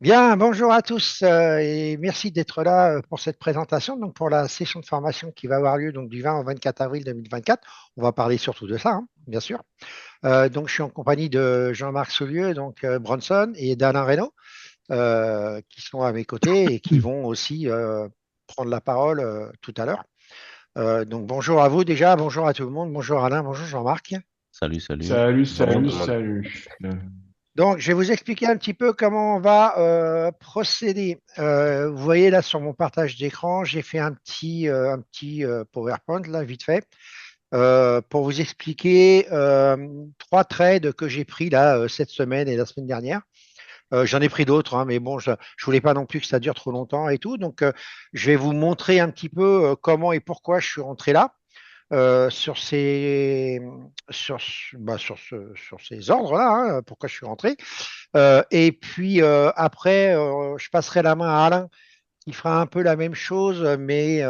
Bien, bonjour à tous et merci d'être là pour cette présentation, donc pour la session de formation qui va avoir lieu donc, du 20 au 24 avril 2024. On va parler surtout de ça, hein, bien sûr. Donc, je suis en compagnie de Jean-Marc Soulieu, donc Bronson et d'Alain Reynaud, qui sont à mes côtés et qui vont aussi prendre la parole tout à l'heure. Donc, bonjour à vous déjà, bonjour à tout le monde, bonjour Alain, bonjour Jean-Marc. Salut, salut. Salut, Bonjour salut, tout le monde. salut. Donc, je vais vous expliquer un petit peu comment on va procéder. Vous voyez là sur mon partage d'écran, j'ai fait un petit PowerPoint là, vite fait, pour vous expliquer trois trades que j'ai pris là cette semaine et la semaine dernière. J'en ai pris d'autres, hein, mais bon, je ne voulais pas non plus que ça dure trop longtemps et tout. Donc, je vais vous montrer un petit peu comment et pourquoi je suis rentré là sur sur ces ordres-là, hein, pourquoi je suis rentré. Et puis après, je passerai la main à Alain, qui fera un peu la même chose, mais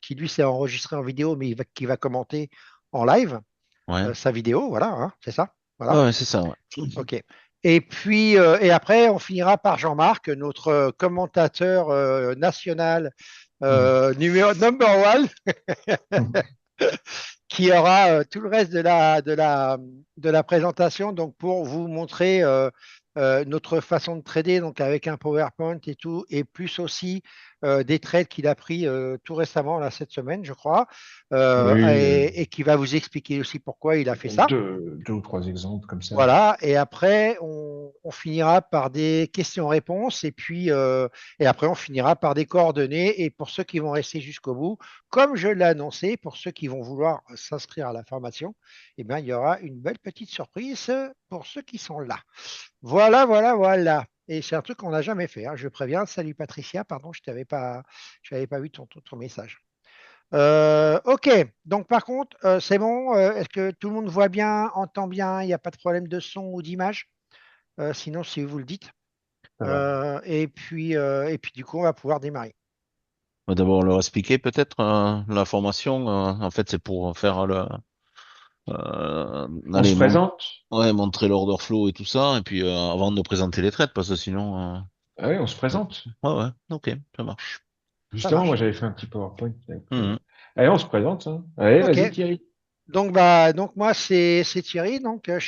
qui lui s'est enregistré en vidéo, mais qui va commenter en live Ouais. sa vidéo. Voilà, hein, c'est ça. Ouais, Voilà. ouais, c'est ça, ouais. OK. Et puis, et après, on finira par Jean-Marc, notre commentateur national numéro number one, qui aura tout le reste de la présentation donc pour vous montrer notre façon de trader donc avec un PowerPoint et tout, et plus aussi des trades qu'il a pris tout récemment, là, cette semaine, je crois, Oui, et qui va vous expliquer aussi pourquoi il a fait ça. deux ou trois exemples comme ça. Voilà, et après, on finira par des questions-réponses, et après, on finira par des coordonnées. Et pour ceux qui vont rester jusqu'au bout, comme je l'ai annoncé, pour ceux qui vont vouloir s'inscrire à la formation, eh bien, il y aura une belle petite surprise pour ceux qui sont là. Voilà, voilà, voilà. Et c'est un truc qu'on n'a jamais fait, hein, je préviens. Salut Patricia, pardon, je n'avais pas vu ton message. Ok, donc par contre, c'est bon. Est-ce que tout le monde voit bien, entend bien? Il n'y a pas de problème de son ou d'image? Sinon, si vous le dites. Ça va. Et puis, du coup, on va pouvoir démarrer. On va d'abord leur expliquer peut-être la formation. En fait, c'est pour faire On se allez, présente? ouais, montrer l'order flow et tout ça. Et puis, avant de présenter les trades, parce que sinon, Ah oui, on se ouais, présente. ouais, ouais, ok, ça marche. Ça Justement, moi marche. j'avais fait un petit PowerPoint. Mhm. Allez, on se présente, hein. Allez, Ok. vas-y Thierry. Donc moi, c'est Thierry. Donc, je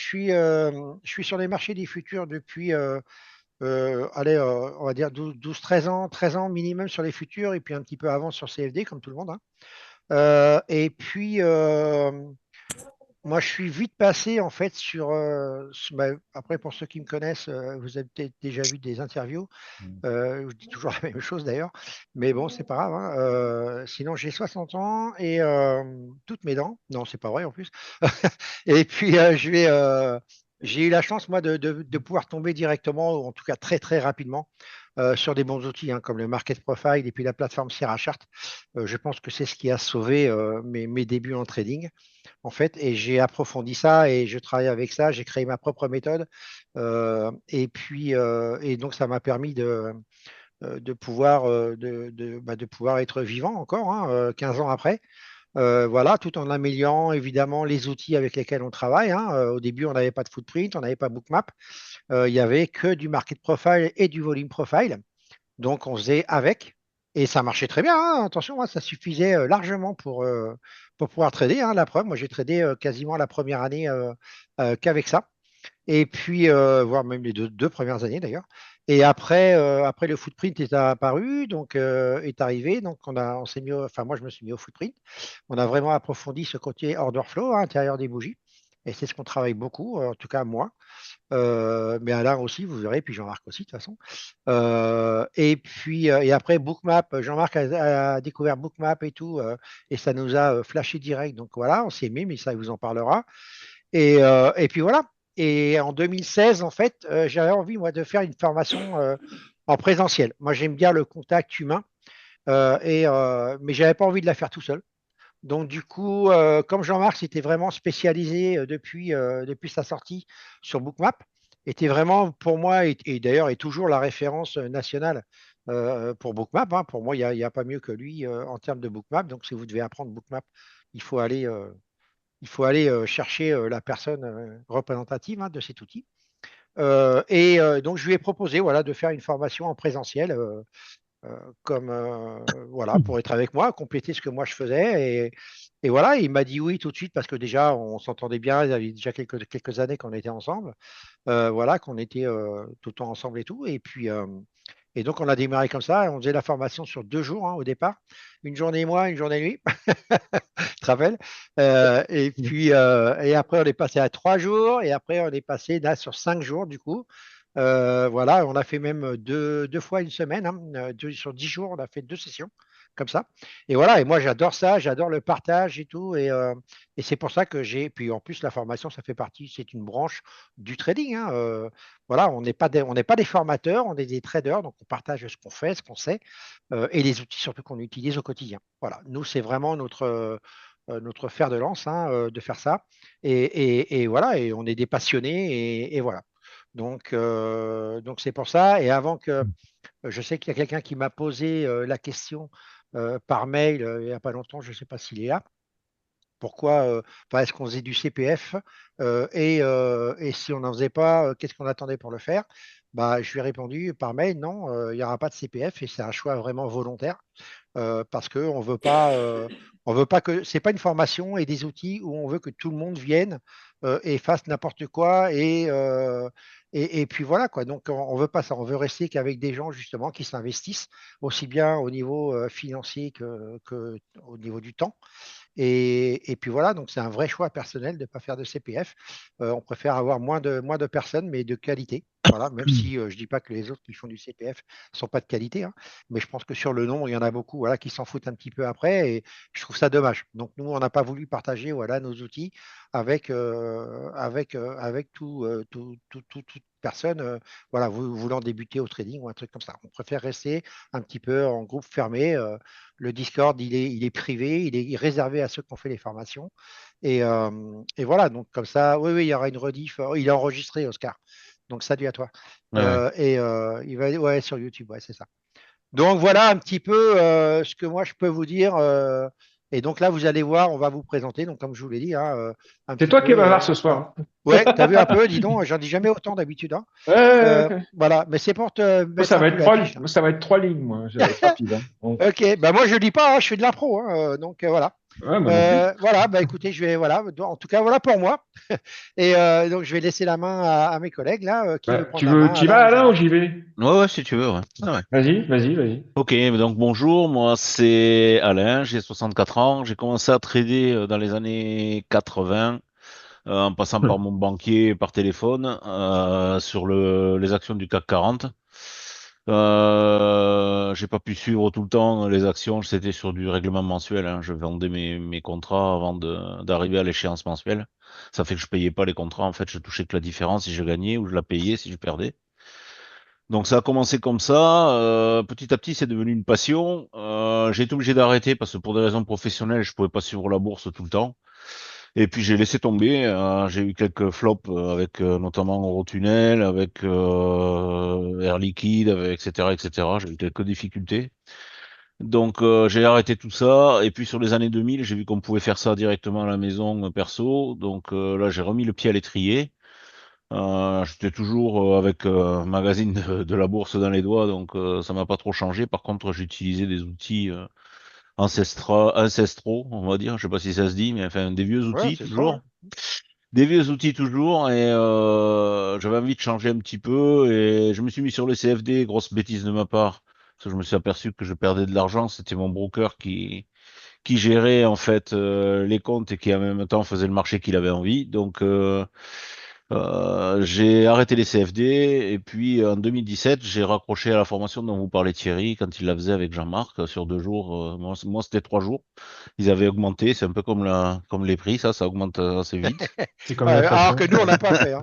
suis sur les marchés des futurs depuis, allez, on va dire 13 ans, 13 ans minimum sur les futurs, et puis un petit peu avant sur CFD, comme tout le monde, hein. Et puis, moi, je suis vite passé en fait après, pour ceux qui me connaissent, vous avez peut-être déjà vu des interviews. Je dis toujours la même chose d'ailleurs, mais bon, c'est pas grave, hein. Sinon, j'ai 60 ans et toutes mes dents. Non, c'est pas vrai en plus. Et puis, j'ai eu la chance, moi, de pouvoir tomber directement, ou en tout cas très, très rapidement, sur des bons outils, hein, comme le Market Profile et puis la plateforme Sierra Chart. Je pense que c'est ce qui a sauvé mes débuts en trading, en fait, et j'ai approfondi ça et je travaille avec ça. J'ai créé ma propre méthode, et donc ça m'a permis de pouvoir être vivant encore, hein, 15 ans après. Voilà, tout en améliorant évidemment les outils avec lesquels on travaille, hein. Au début, on n'avait pas de footprint, on n'avait pas Bookmap. Il n'y avait que du market profile et du volume profile. Donc, on faisait avec. Et ça marchait très bien, hein. Attention, hein, ça suffisait largement pour pouvoir trader, hein. La preuve, moi, j'ai tradé quasiment la première année qu'avec ça. Et puis, voire même les deux premières années d'ailleurs. Et après, le footprint est apparu, donc est arrivé. Donc, on s'est enfin, moi, je me suis mis au footprint. On a vraiment approfondi ce côté order flow à l'intérieur des bougies. Et c'est ce qu'on travaille beaucoup, en tout cas moi. Mais Alain aussi, vous verrez, puis Jean-Marc aussi, de toute façon. Et après, Bookmap, Jean-Marc a découvert Bookmap et tout, et ça nous a flashé direct. Donc voilà, on s'est mis, mais ça, il vous en parlera. Et puis voilà. Et en 2016, en fait, j'avais envie, moi, de faire une formation en présentiel. Moi, j'aime bien le contact humain, mais je n'avais pas envie de la faire tout seul. Donc, du coup, comme Jean-Marc s'était vraiment spécialisé depuis sa sortie sur Bookmap, était vraiment pour moi, et d'ailleurs est toujours la référence nationale pour Bookmap, hein. Pour moi, il y a pas mieux que lui en termes de Bookmap. Donc, si vous devez apprendre Bookmap, il faut aller chercher la personne représentative, hein, de cet outil. Donc, je lui ai proposé voilà, de faire une formation en présentiel. Comme voilà, pour être avec moi, compléter ce que moi je faisais. Et voilà, il m'a dit oui tout de suite parce que déjà on s'entendait bien, il y avait déjà quelques années qu'on était ensemble, voilà, qu'on était tout le temps ensemble et tout. Et donc on a démarré comme ça, on faisait la formation sur 2 jours au départ, une journée moi, une journée lui, tu te rappelles? Et après on est passé à 3 jours et après on est passé là sur 5 jours du coup. Voilà, on a fait même deux fois une semaine, sur 10 jours, on a fait 2 sessions comme ça. Et voilà, et moi j'adore ça, j'adore le partage et tout. Et c'est pour ça que puis en plus la formation, ça fait partie, c'est une branche du trading. Voilà, on n'est pas des formateurs, on est des traders, donc on partage ce qu'on fait, ce qu'on sait, et les outils surtout qu'on utilise au quotidien. Voilà, nous c'est vraiment notre fer de lance de faire ça. Et voilà, et on est des passionnés, et voilà. Donc c'est pour ça. Et avant que je sais qu'il y a quelqu'un qui m'a posé la question par mail il n'y a pas longtemps, je ne sais pas s'il est là. Pourquoi enfin, est-ce qu'on faisait du CPF et si on n'en faisait pas, qu'est-ce qu'on attendait pour le faire? Bah, je lui ai répondu par mail, non, il n'y aura pas de CPF et c'est un choix vraiment volontaire parce qu'on on veut pas que c'est pas une formation et des outils où on veut que tout le monde vienne et fasse n'importe quoi et puis voilà quoi. Donc on veut pas ça, on veut rester qu'avec des gens justement qui s'investissent aussi bien au niveau financier que au niveau du temps. Et puis voilà, donc c'est un vrai choix personnel de ne pas faire de CPF. On préfère avoir moins de personnes, mais de qualité. Voilà, même si je ne dis pas que les autres qui font du CPF ne sont pas de qualité, mais je pense que sur le nombre, il y en a beaucoup voilà, qui s'en foutent un petit peu après, et je trouve ça dommage. Donc nous, on n'a pas voulu partager voilà, nos outils avec toute personne voilà, voulant débuter au trading ou un truc comme ça. On préfère rester un petit peu en groupe fermé. Le Discord, il est privé, il est réservé à ceux qui ont fait les formations. Et voilà, donc comme ça, oui, oui, il y aura une rediff. Oh, il est enregistré, Oscar. Donc salut à toi. Ouais. Il va, ouais, sur YouTube, ouais, c'est ça. Donc voilà un petit peu ce que moi je peux vous dire. Et donc là, vous allez voir, on va vous présenter, donc comme je vous l'ai dit, un C'est petit toi peu. qui es bavard ce soir. Ouais, t'as vu un peu, dis donc, j'en dis jamais autant d'habitude. Ouais, ouais, ouais. Voilà, mais c'est pour te Moi, mettre un peu la fiche. moi, ça va être 3 lignes, moi. Je vais être rapide, hein. Bon. Ok, bah moi je dis pas, je fais de l'impro, donc voilà. Ouais, moi non plus. Voilà, bah écoutez, je vais, voilà, en tout cas, voilà pour moi. Et donc je vais laisser la main à mes collègues là, qui veut Bah, prendre la main, tu y Alain vas, ou Alain, ou Gérald. j'y vais? Ouais, ouais, si tu veux, ouais. Ah ouais. Vas-y, vas-y, vas-y. Ok, donc bonjour, moi c'est Alain, j'ai 64 ans, j'ai commencé à trader dans les années 80, en passant par mon banquier par téléphone sur les actions du CAC 40. J'ai pas pu suivre tout le temps les actions, c'était sur du règlement mensuel, hein. Je vendais mes contrats avant d'arriver à l'échéance mensuelle. Ça fait que je payais pas les contrats, en fait, je touchais que la différence si je gagnais ou je la payais si je perdais. Donc ça a commencé comme ça. Petit à petit, c'est devenu une passion. J'ai été obligé d'arrêter parce que pour des raisons professionnelles, je pouvais pas suivre la bourse tout le temps. Et puis j'ai laissé tomber. J'ai eu quelques flops avec notamment Eurotunnel, avec Air Liquide, etc., etc. J'ai eu quelques difficultés. Donc j'ai arrêté tout ça. Et puis sur les années 2000, j'ai vu qu'on pouvait faire ça directement à la maison perso. Donc là, j'ai remis le pied à l'étrier. J'étais toujours avec un magazine de la bourse dans les doigts, donc ça m'a pas trop changé. Par contre, j'ai utilisé des outils ancestraux, on va dire. Je sais pas si ça se dit, mais enfin des vieux Ouais, outils c'est ça. Ouais. toujours. Des vieux outils toujours, et j'avais envie de changer un petit peu, et je me suis mis sur le CFD, grosse bêtise de ma part, parce que je me suis aperçu que je perdais de l'argent. C'était mon broker qui gérait en fait les comptes et qui en même temps faisait le marché qu'il avait envie. Donc j'ai arrêté les CFD et puis en 2017, j'ai raccroché à la formation dont vous parlez Thierry quand il la faisait avec Jean-Marc sur 2 jours. Moi, c'était 3 jours. Ils avaient augmenté. C'est un peu comme comme les prix, ça augmente assez vite. C'est comme Ouais, alors que l'inflation. nous, on n'a pas fait.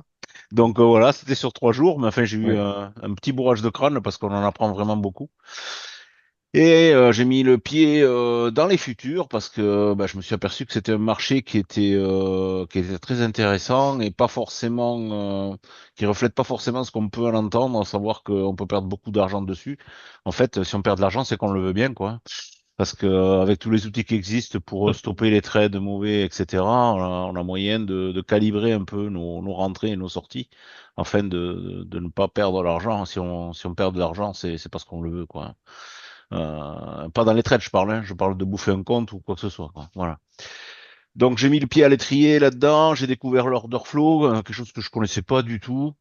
Donc voilà, c'était sur 3 jours, mais enfin j'ai eu Ouais. un petit bourrage de crâne parce qu'on en apprend vraiment beaucoup. Et j'ai mis le pied dans les futurs parce que bah, je me suis aperçu que c'était un marché qui était très intéressant et pas forcément qui reflète pas forcément ce qu'on peut en entendre, à savoir qu'on peut perdre beaucoup d'argent dessus. En fait, si on perd de l'argent, c'est qu'on le veut bien, quoi. Parce que avec tous les outils qui existent pour stopper les trades mauvais, etc., on a moyen de calibrer un peu nos rentrées et nos sorties afin de ne pas perdre l'argent. Si on perd de l'argent, c'est parce qu'on le veut, quoi. Pas dans les trades, je parle, hein. Je parle de bouffer un compte ou quoi que ce soit, quoi. Voilà. Donc j'ai mis le pied à l'étrier là-dedans, j'ai découvert l'order flow, quelque chose que je connaissais pas du tout.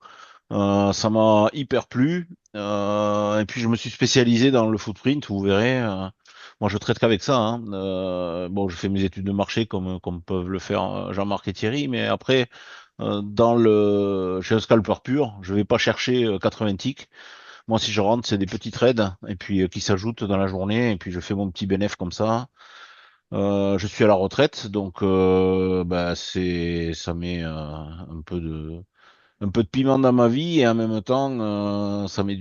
Ça m'a hyper plu. Et puis je me suis spécialisé dans le footprint, vous verrez. Moi je traite qu'avec ça, hein. Bon, je fais mes études de marché comme peuvent le faire Jean-Marc et Thierry, mais après, chez un scalper pur, je vais pas chercher 80 ticks. Moi si je rentre, c'est des petits trades, et puis qui s'ajoutent dans la journée, et puis je fais mon petit bénéf comme ça. Je suis à la retraite, donc bah, ça met un peu de piment dans ma vie et en même temps ça met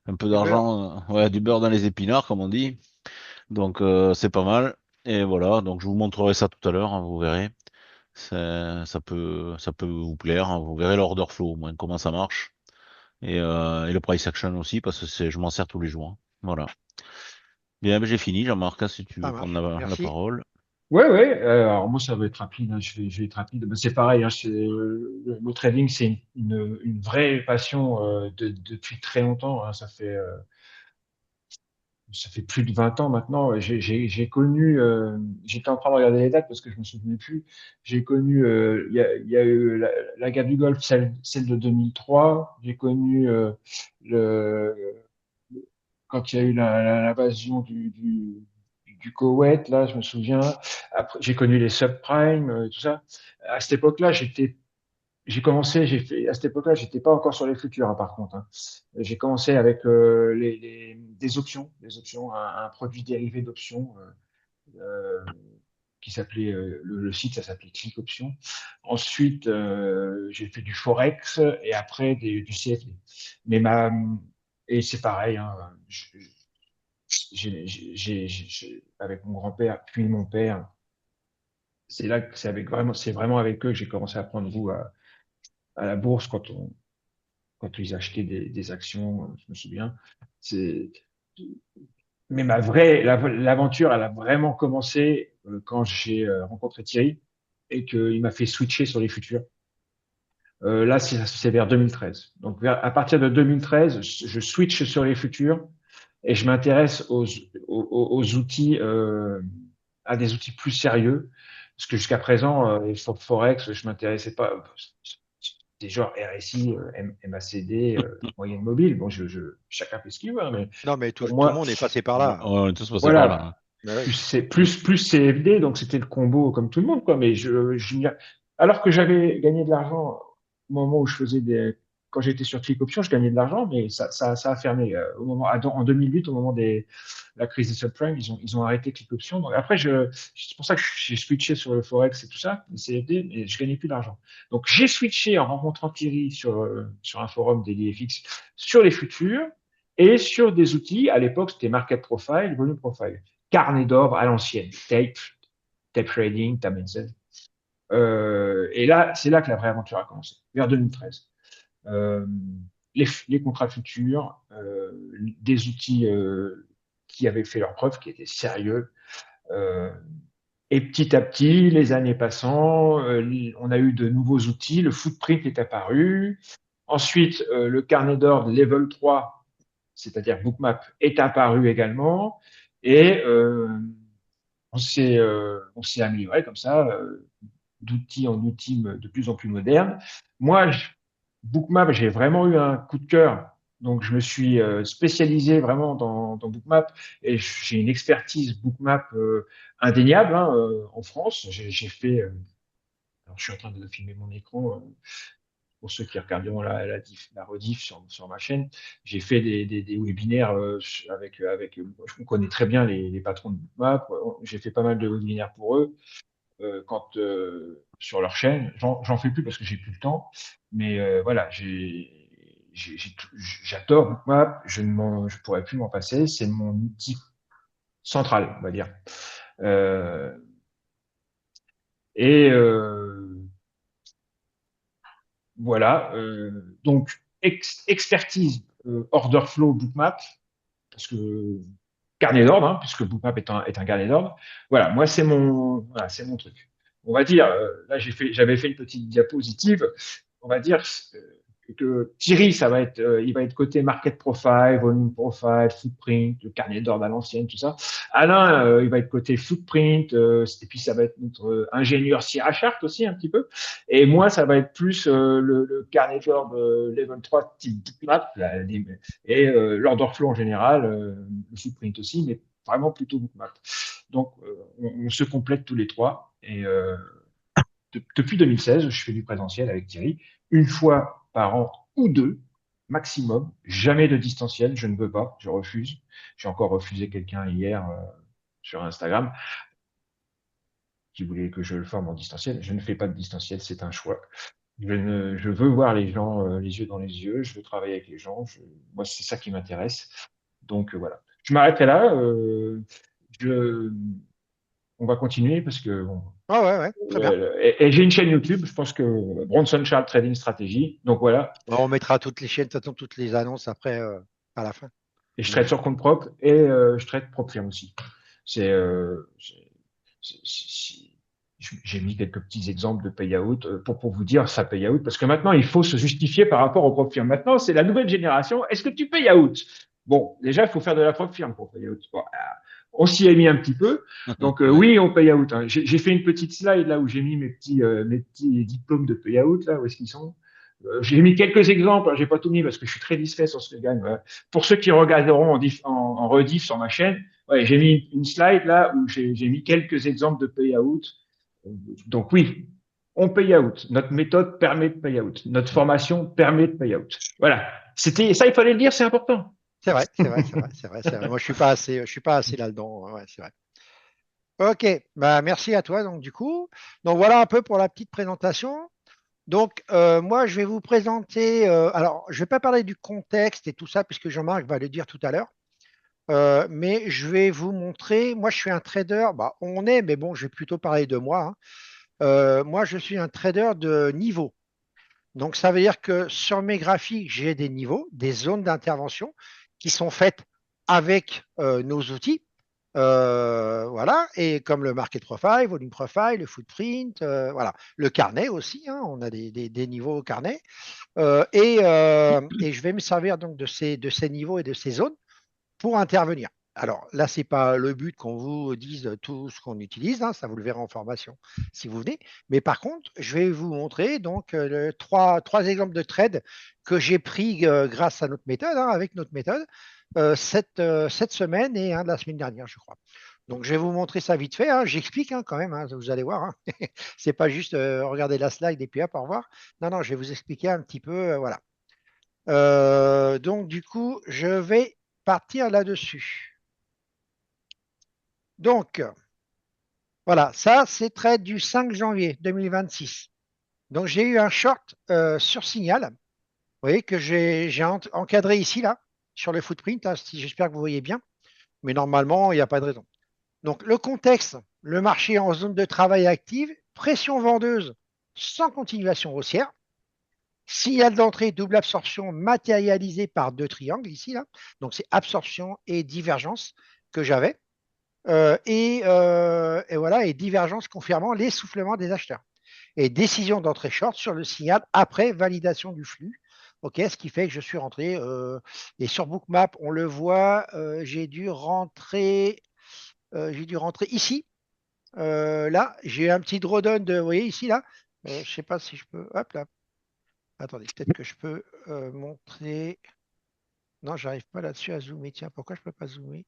un peu Du beurre. d'argent, ouais, du beurre dans les épinards comme on dit. Donc c'est pas mal. Et voilà, donc je vous montrerai ça tout à l'heure, hein, vous verrez. Ça peut vous plaire, hein, vous verrez l'order flow au moins comment ça marche et le price action aussi parce que je m'en sers tous les jours, hein. Voilà. Bien, ben, j'ai fini, Jean-Marc, hein, si tu Ça veux prendre marche. la Merci. parole. Ouais, ouais. Alors moi, ça va être rapide, hein. Je vais être rapide. Ben, c'est pareil, hein, le trading, c'est une vraie passion depuis très longtemps, hein. Ça fait plus de 20 ans maintenant. J'ai connu, j'étais en train de regarder les dates parce que je me souvenais plus. J'ai connu, il y a eu la guerre du Golfe, celle de 2003. J'ai connu le, quand il y a eu l'invasion du Koweït, là, je me souviens. Après, j'ai connu les subprimes, tout ça. À cette époque-là, j'ai commencé, à cette époque-là, j'étais pas encore sur les futurs, hein, par contre, hein. J'ai commencé avec des options, un produit dérivé d'options qui s'appelait le site, ça s'appelait Click Options. Ensuite, j'ai fait du forex et après du CFD. Mais et c'est pareil, hein, avec mon grand-père puis mon père, c'est là que c'est vraiment avec eux que j'ai commencé à prendre goût à la bourse quand ils achetaient des actions, je me souviens. C'est, mais l'aventure, elle a vraiment commencé quand j'ai rencontré Thierry et qu'il m'a fait switcher sur les futurs. Là, c'est vers 2013. Donc, à partir de 2013, je switch sur les futurs et je m'intéresse aux outils, à des outils plus sérieux. Parce que jusqu'à présent, les Forex, je m'intéressais pas. Des genres RSI, MACD, moyenne mobile. Bon, chacun fait ce qu'il veut, hein, mais Non, mais pour tout le moi, monde est passé par Ouais, là. on est tous passés par là, voilà, hein. Ben oui. plus CFD, donc c'était le combo comme tout le monde, quoi. Mais alors que j'avais gagné de l'argent au moment où quand j'étais sur Click Options, je gagnais de l'argent, mais ça a fermé en 2008, au moment de la crise des subprimes, ils ont arrêté Click Options. Donc après, c'est pour ça que j'ai switché sur le Forex et tout ça, le CFD, mais je gagnais plus d'argent. Donc j'ai switché en rencontrant Thierry sur un forum dédié FX sur les futurs et sur des outils. À l'époque, c'était Market Profile, Volume Profile, carnet d'ordre à l'ancienne, tape trading, Tamezen. Et là, c'est là que la vraie aventure a commencé, vers 2013. Euh, les contrats futurs, des outils qui avaient fait leurs preuves, qui étaient sérieux. Euh, et petit à petit, les années passant, on a eu de nouveaux outils. Le footprint est apparu. Ensuite, le carnet d'ordre level 3, c'est-à-dire Bookmap, est apparu également. Et on s'est amélioré comme ça, d'outil en outil de plus en plus moderne. Moi, Bookmap, j'ai vraiment eu un coup de cœur. Donc, je me suis spécialisé vraiment dans Bookmap et j'ai une expertise Bookmap indéniable, hein, en France. J'ai fait, alors je suis en train de filmer mon écran pour ceux qui regarderont la rediff sur ma chaîne. J'ai fait des webinaires on connaît très bien les patrons de Bookmap. J'ai fait pas mal de webinaires pour eux sur leur chaîne. J'en fais plus parce que j'ai plus le temps. Mais voilà, j'adore Bookmap. Je pourrais plus m'en passer. C'est mon outil central, on va dire. Euh, et voilà. Donc expertise order flow Bookmap parce que carnet d'ordre, hein, puisque Bookmap est un carnet d'ordre. Voilà, moi, c'est mon truc. On va dire, là, j'avais fait une petite diapositive. On va dire que Thierry, il va être côté market profile, volume profile, footprint, le carnet d'ordre à l'ancienne, tout ça. Alain, il va être côté footprint, et puis ça va être notre ingénieur Sierra Chart aussi un petit peu. Et moi, ça va être plus le carnet d'ordre level 3 type Bookmap, et l'order flow en général, le footprint aussi, mais vraiment plutôt Bookmap. Donc, on se complète tous les trois. Et depuis 2016, je fais du présentiel avec Thierry, une fois par an ou deux, maximum. Jamais de distanciel, je ne veux pas, je refuse. J'ai encore refusé quelqu'un hier sur Instagram qui voulait que je le forme en distanciel. Je ne fais pas de distanciel, c'est un choix. Je veux voir les gens les yeux dans les yeux, je veux travailler avec les gens. Moi, c'est ça qui m'intéresse. Donc voilà. Je m'arrêterai là. Je, on va continuer parce que bon, Ah ouais, ouais, très bien. et j'ai une chaîne YouTube, je pense que Bronson Charles Trading Strategy. Donc voilà, Bon, on mettra toutes les chaînes, de toute façon, toutes les annonces après, à la fin. et je trade Mais sur compte propre et je trade PropFirm aussi. C'est, j'ai mis quelques petits exemples de payout pour vous dire ça payout parce que maintenant il faut se justifier par rapport au PropFirm. Maintenant c'est la nouvelle génération. Est-ce que tu payout? Bon, déjà il faut faire de la PropFirm pour payout. Bon, on s'y est mis un petit peu. Donc Ouais. oui, on payout. Hein. J'ai fait une petite slide là où j'ai mis mes petits diplômes de payout là où est-ce qu'ils sont. J'ai mis quelques exemples, hein, j'ai pas tout mis parce que je suis très discret sur ce gagne. Ouais. Pour ceux qui regarderont en rediff sur ma chaîne, ouais, j'ai mis une slide là où j'ai mis quelques exemples de payout. Donc oui, on payout. Notre méthode permet de payout. Notre formation permet de payout. Voilà. C'était ça, il fallait le dire, c'est important. c'est vrai, c'est vrai, c'est vrai, c'est vrai, c'est vrai. Moi, je suis pas assez là-dedans. Ouais, c'est vrai. Ok, bah merci à toi. Donc du coup, donc voilà un peu pour la petite présentation. Donc moi, je vais vous présenter. Alors, je vais pas parler du contexte et tout ça puisque Jean-Marc va le dire tout à l'heure. Mais je vais vous montrer. Moi, je suis un trader. Bah, on est, mais bon, je vais plutôt parler de moi, hein. Moi, je suis un trader de niveau. Donc, ça veut dire que sur mes graphiques, j'ai des niveaux, des zones d'intervention qui sont faites avec nos outils. Voilà, et comme le market profile, volume profile, le footprint, voilà, le carnet aussi, hein, on a des niveaux au carnet. Et je vais me servir donc de ces niveaux et de ces zones pour intervenir. Alors là, ce n'est pas le but qu'on vous dise tout ce qu'on utilise, hein, ça vous le verrez en formation si vous venez. Mais par contre, je vais vous montrer donc trois exemples de trades que j'ai pris grâce à notre méthode, hein, avec notre méthode, cette semaine et la semaine dernière, je crois. Donc je vais vous montrer ça vite fait, hein. J'explique hein, quand même, hein, vous allez voir. Hein. C'est pas juste regarder la slide et puis hop, au revoir. Non, non, je vais vous expliquer un petit peu, voilà. Donc du coup, je vais partir là-dessus. Donc, voilà, ça, c'est trade du 5 janvier 2026. Donc, j'ai eu un short sur Signal, vous voyez, que j'ai encadré ici, là, sur le footprint, hein, j'espère que vous voyez bien, mais normalement, il n'y a pas de raison. Donc, le contexte, le marché en zone de travail active, pression vendeuse sans continuation haussière, signal d'entrée, double absorption matérialisée par deux triangles ici, là. Donc, c'est absorption et divergence que j'avais. Et voilà, et divergence confirmant l'essoufflement des acheteurs. Et décision d'entrée short sur le signal après validation du flux. OK, ce qui fait que je suis rentré. Et sur Bookmap, on le voit, j'ai dû rentrer ici. Là, j'ai un petit drawdown de, vous voyez ici, là. Je ne sais pas si je peux. Hop là. Attendez, peut-être que je peux montrer. Non, j'arrive pas là-dessus à zoomer. Tiens, pourquoi je ne peux pas zoomer?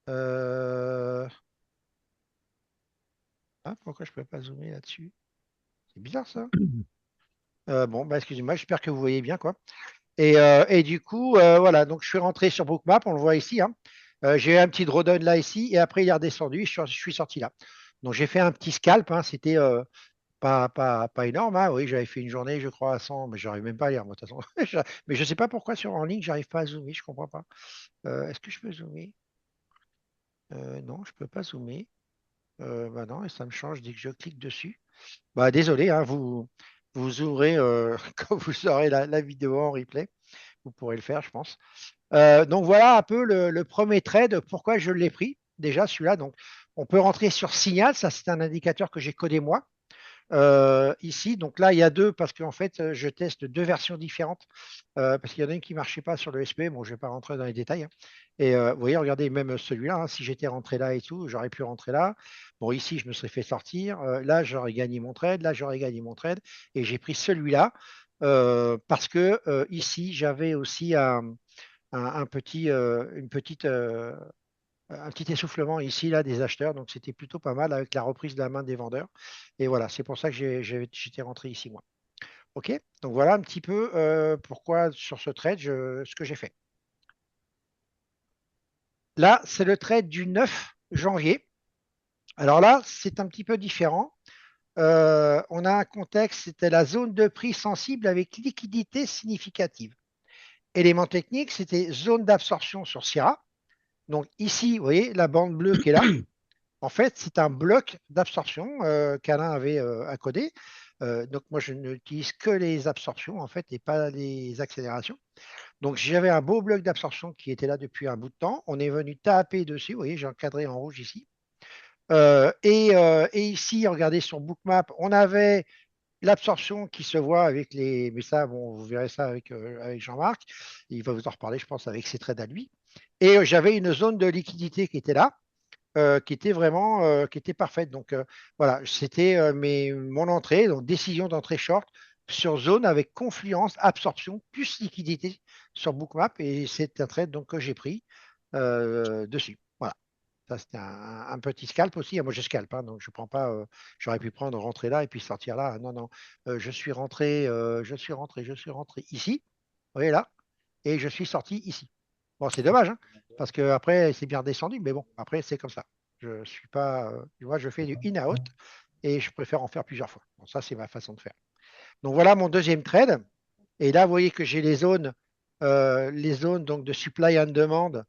Euh, Ah, pourquoi je ne peux pas zoomer là-dessus? C'est bizarre ça. Bon, bah, excusez-moi, j'espère que vous voyez bien quoi. Et du coup, voilà, donc je suis rentré sur Bookmap, on le voit ici, hein. J'ai eu un petit drawdown là ici, et après il est redescendu, je suis sorti là. Donc j'ai fait un petit scalp, hein, c'était pas énorme, hein. Oui, j'avais fait une journée, je crois, à 100, mais j'arrive même pas à lire, moi, de toute façon. Mais je ne sais pas pourquoi sur en ligne, j'arrive pas à zoomer, je comprends pas. Est-ce que je peux zoomer? Non, je peux pas zoomer. Bah non, et ça me change dès que je clique dessus. Bah, désolé, hein, vous aurez, quand vous aurez la vidéo en replay, vous pourrez le faire, je pense. Donc voilà un peu le premier trade, pourquoi je l'ai pris déjà celui-là. Donc on peut rentrer sur signal, ça c'est un indicateur que j'ai codé moi. Ici, donc là il y a deux parce qu'en fait je teste deux versions différentes parce qu'il y en a une qui ne marchait pas sur le SP. Bon, je ne vais pas rentrer dans les détails, hein. Et vous voyez, regardez, même celui-là, hein, si j'étais rentré là et tout, j'aurais pu rentrer là. Bon, ici, je me serais fait sortir. Là, j'aurais gagné mon trade. Là, j'aurais gagné mon trade. Et j'ai pris celui-là parce que ici, j'avais aussi un petit, une petite, un petit essoufflement ici, là, des acheteurs. Donc, c'était plutôt pas mal avec la reprise de la main des vendeurs. Et voilà, c'est pour ça que j'étais rentré ici, moi. OK? Donc voilà un petit peu pourquoi sur ce trade, ce que j'ai fait. Là, c'est le trade du 9 janvier. Alors là, c'est un petit peu différent. On a un contexte, c'était la zone de prix sensible avec liquidité significative. Élément technique, c'était zone d'absorption sur Sierra. Donc ici, vous voyez la bande bleue qui est là. En fait, c'est un bloc d'absorption qu'Alain avait à coder. Donc moi, je n'utilise que les absorptions en fait et pas les accélérations. Donc j'avais un beau bloc d'absorption qui était là depuis un bout de temps. On est venu taper dessus. Vous voyez, j'ai encadré en rouge ici. Et ici, regardez sur Bookmap, on avait l'absorption qui se voit avec les. Mais ça, bon, vous verrez ça avec Jean-Marc. Il va vous en reparler, je pense, avec ses trades à lui. Et j'avais une zone de liquidité qui était là, qui était vraiment qui était parfaite. Donc voilà, c'était mon entrée, donc décision d'entrée short sur zone avec confluence, absorption plus liquidité sur Bookmap. Et c'est un trade donc, que j'ai pris dessus. Voilà. Ça, c'était un petit scalp aussi. Moi, je scalp, hein, donc je prends pas. J'aurais pu prendre, rentrer là et puis sortir là. Non, non. Je suis rentré ici. Vous voyez là. Et je suis sorti ici. Bon, c'est dommage, hein, parce que après, c'est bien redescendu, mais bon, après, c'est comme ça. Je suis pas. Moi, je fais du in-out et je préfère en faire plusieurs fois. Bon, ça, c'est ma façon de faire. Donc voilà mon deuxième trade. Et là, vous voyez que j'ai les zones donc de supply and demand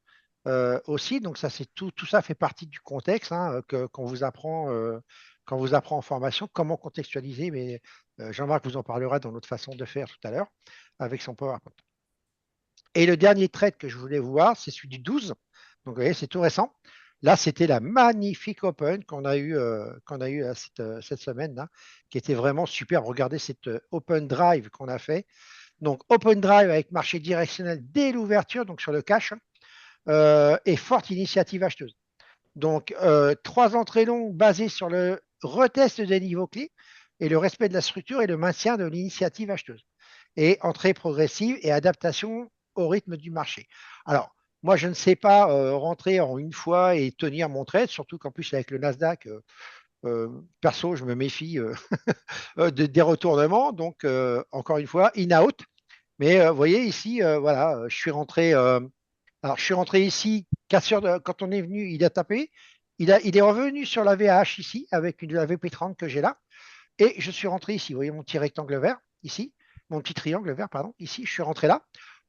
aussi. Donc ça, c'est tout ça fait partie du contexte hein, qu'on vous apprend quand vous apprend en formation, comment contextualiser. Mais Jean-Marc vous en parlera dans notre façon de faire tout à l'heure avec son PowerPoint. Et le dernier trade que je voulais voir, c'est celui du 12. Donc vous voyez, c'est tout récent. Là, c'était la magnifique Open qu'on a eu cette semaine-là, qui était vraiment super. Regardez cette Open Drive qu'on a fait. Donc, Open Drive avec marché directionnel dès l'ouverture, donc sur le cash, et forte initiative acheteuse. Donc, trois entrées longues basées sur le retest des niveaux clés et le respect de la structure et le maintien de l'initiative acheteuse. Et entrée progressive et adaptation au rythme du marché. Alors, moi, je ne sais pas rentrer en une fois et tenir mon trade, surtout qu'en plus, avec le Nasdaq, perso, je me méfie des retournements. Donc, encore une fois, in-out. Mais vous voyez ici, voilà, alors, je suis rentré ici, quand on est venu, il a tapé. Il est revenu sur la VAH ici, avec la VP30 que j'ai là. Et je suis rentré ici. Vous voyez mon petit rectangle vert, ici. Mon petit triangle vert, pardon. Ici, je suis rentré là.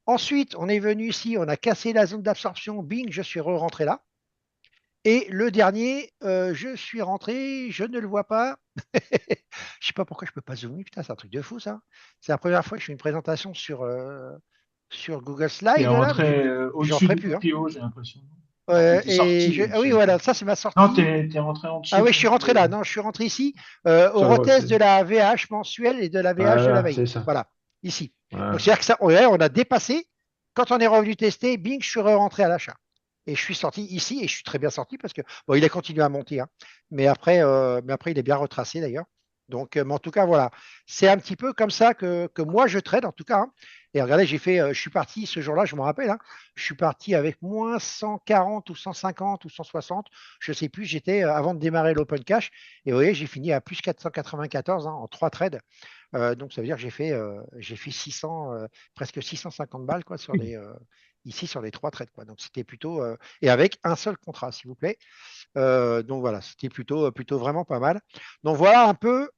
Ensuite, on est venu ici, on a cassé la zone d'absorption. Bing, je suis rentré là. Et le dernier, je suis rentré, je ne le vois pas. Je ne sais pas pourquoi je ne peux pas zoomer. Putain, c'est un truc de fou, ça. C'est la première fois que je fais une présentation sur Google T'es Slide, là, mais rentré j'en au-dessus ferai du plus. Hein. PO, j'ai l'impression. Non, t'es sorti Ah oui, aussi. voilà, ça c'est ma Non, sortie. t'es rentré en Ah dessous oui, je quand suis tu rentré là. es Non, je suis rentré ici au sur le retest de retest. la VH mensuelle et de la VH de la Voilà, veille. c'est ça. Voilà, ici. Donc Voilà. c'est-à-dire que ça, ouais, on a dépassé. Quand on est revenu tester, bing, je suis rentré à l'achat. Et je suis sorti ici et je suis très bien sorti parce que bon, il a continué à monter, hein. Mais après, il est bien retracé d'ailleurs. Donc, mais en tout cas, voilà, c'est un petit peu comme ça que moi je trade en tout cas, hein. Et regardez, je suis parti ce jour-là, je me rappelle, hein, je suis parti avec moins 140 ou 150 ou 160, je ne sais plus, j'étais avant de démarrer l'open cash. Et vous voyez, j'ai fini à plus 494 hein, en trois trades. Donc ça veut dire que j'ai fait 600, presque 650 balles quoi, ici sur les trois trades. Quoi. Donc c'était plutôt. Et avec un seul contrat, s'il vous plaît. Donc voilà, c'était plutôt vraiment pas mal. Donc voilà un peu,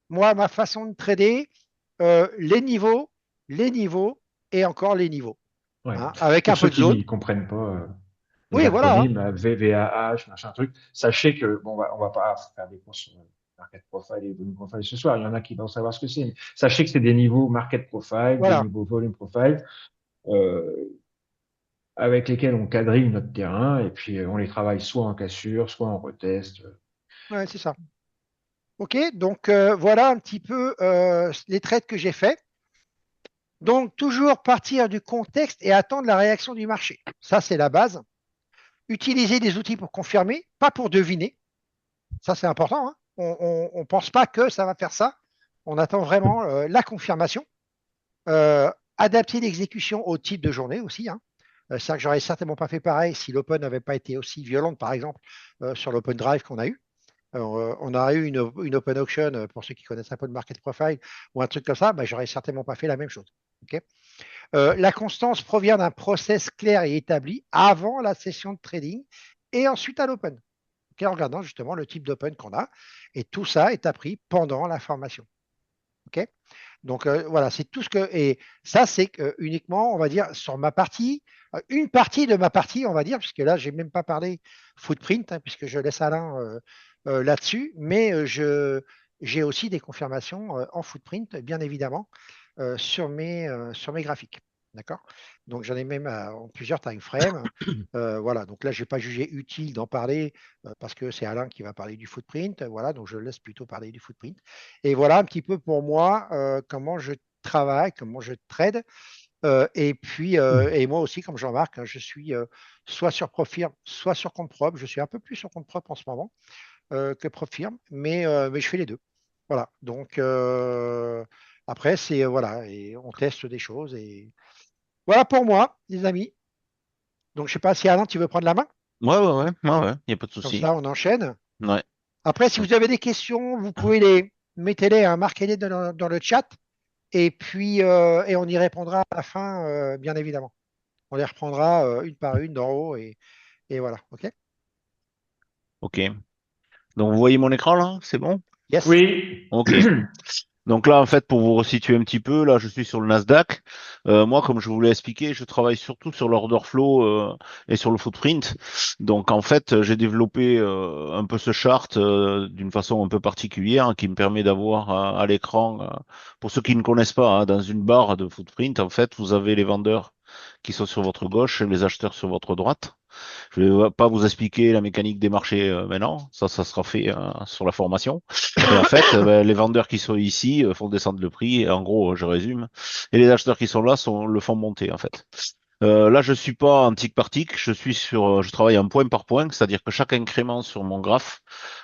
moi, ma façon de trader, les niveaux et encore les niveaux. Ouais. Hein, avec Pour un ceux peu de qui zone. ne comprennent pas les Oui, voilà. Hein. acronymes, VVAH, machin truc, sachez que, bon, on va pas faire des cours sur market profile et volume profile ce soir. Il y en a qui vont savoir ce que c'est. Mais sachez que c'est des niveaux market profile, des Voilà. niveaux volume profile. Euh, avec lesquels on quadrille notre terrain et puis on les travaille soit en cassure, soit en retest. Ouais, c'est ça. OK, donc voilà un petit peu les trades que j'ai faits. Donc, toujours partir du contexte et attendre la réaction du marché. Ça, c'est la base. Utiliser des outils pour confirmer, pas pour deviner. Ça, c'est important, hein. On ne pense pas que ça va faire ça. On attend vraiment la confirmation. Adapter l'exécution au type de journée aussi, hein. C'est-à-dire que j'aurais certainement pas fait pareil si l'open n'avait pas été aussi violente, par exemple, sur l'open drive qu'on a eu. Alors, on a eu une open auction, pour ceux qui connaissent un peu le market profile, ou un truc comme ça, bah, j'aurais certainement pas fait la même chose. OK. La constance provient d'un process clair et établi avant la session de trading et ensuite à l'open. OK, en regardant justement le type d'open qu'on a. Et tout ça est appris pendant la formation. OK. Donc voilà, c'est tout ce que. Et ça, c'est uniquement, on va dire, sur ma partie, une partie de ma partie, on va dire, puisque là, je n'ai même pas parlé footprint, hein, puisque je laisse Alain là-dessus, mais j'ai aussi des confirmations en footprint, bien évidemment, sur mes graphiques. D'accord. Donc j'en ai même en plusieurs time frames. Voilà, donc là, je n'ai pas jugé utile d'en parler parce que c'est Alain qui va parler du footprint. Voilà, donc je laisse plutôt parler du footprint. Et voilà un petit peu pour moi comment je travaille, comment je trade. Et puis, et moi aussi, comme Jean-Marc, hein, je suis soit sur Profirm, soit sur compte propre. Je suis un peu plus sur compte propre en ce moment que Profirm, mais je fais les deux. Voilà, donc après, c'est voilà, et on teste des choses. Et voilà pour moi, les amis. Donc, je ne sais pas si Alain, tu veux prendre la main? Ouais, y a pas de Comme souci. ça, on enchaîne. Ouais. Après, si vous avez des questions, vous pouvez les mettez-les, hein, marquez-les dans le chat. Et puis, et on y répondra à la fin, bien évidemment. On les reprendra une par une d'en haut et voilà. OK? Ok. Donc, vous voyez mon écran là? C'est bon? Yes. Oui. Ok. Donc là, en fait, pour vous resituer un petit peu, là, je suis sur le Nasdaq. Moi, comme je vous l'ai expliqué, je travaille surtout sur l'order flow et sur le footprint. Donc, en fait, j'ai développé un peu ce chart d'une façon un peu particulière hein, qui me permet d'avoir à l'écran, pour ceux qui ne connaissent pas, hein, dans une barre de footprint, en fait, vous avez les vendeurs qui sont sur votre gauche et les acheteurs sur votre droite. Je ne vais pas vous expliquer la mécanique des marchés maintenant, ça sera fait sur la formation. Et en fait, ben, les vendeurs qui sont ici font descendre le prix, et en gros, je résume, et les acheteurs qui sont là le font monter en fait. Là, je suis pas en tick par tick, je travaille en point par point, c'est-à-dire que chaque incrément sur mon graphe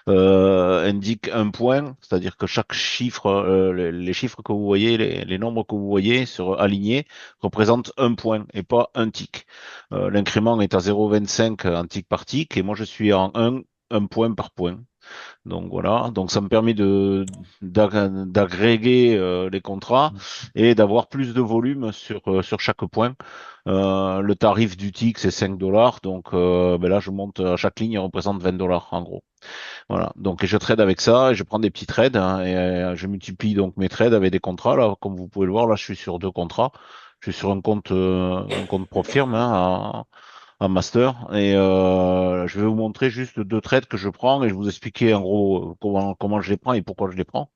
indique un point, c'est-à-dire que chaque chiffre, les chiffres que vous voyez, les nombres que vous voyez sur alignés représentent un point et pas un tick. L'incrément est à 0,25 en tick par tick et moi je suis en un point par point. Donc voilà, donc ça me permet d'agréger les contrats et d'avoir plus de volume sur chaque point. Le tarif du tick c'est 5 dollars, donc ben là je monte à chaque ligne, elle représente 20 dollars en gros. Voilà, donc et je trade avec ça, et je prends des petits trades hein, et je multiplie donc mes trades avec des contrats. Là, comme vous pouvez le voir, là je suis sur deux contrats. Je suis sur un compte Profirm hein, en master et je vais vous montrer juste deux trades que je prends et je vais vous expliquer en gros comment je les prends et pourquoi je les prends.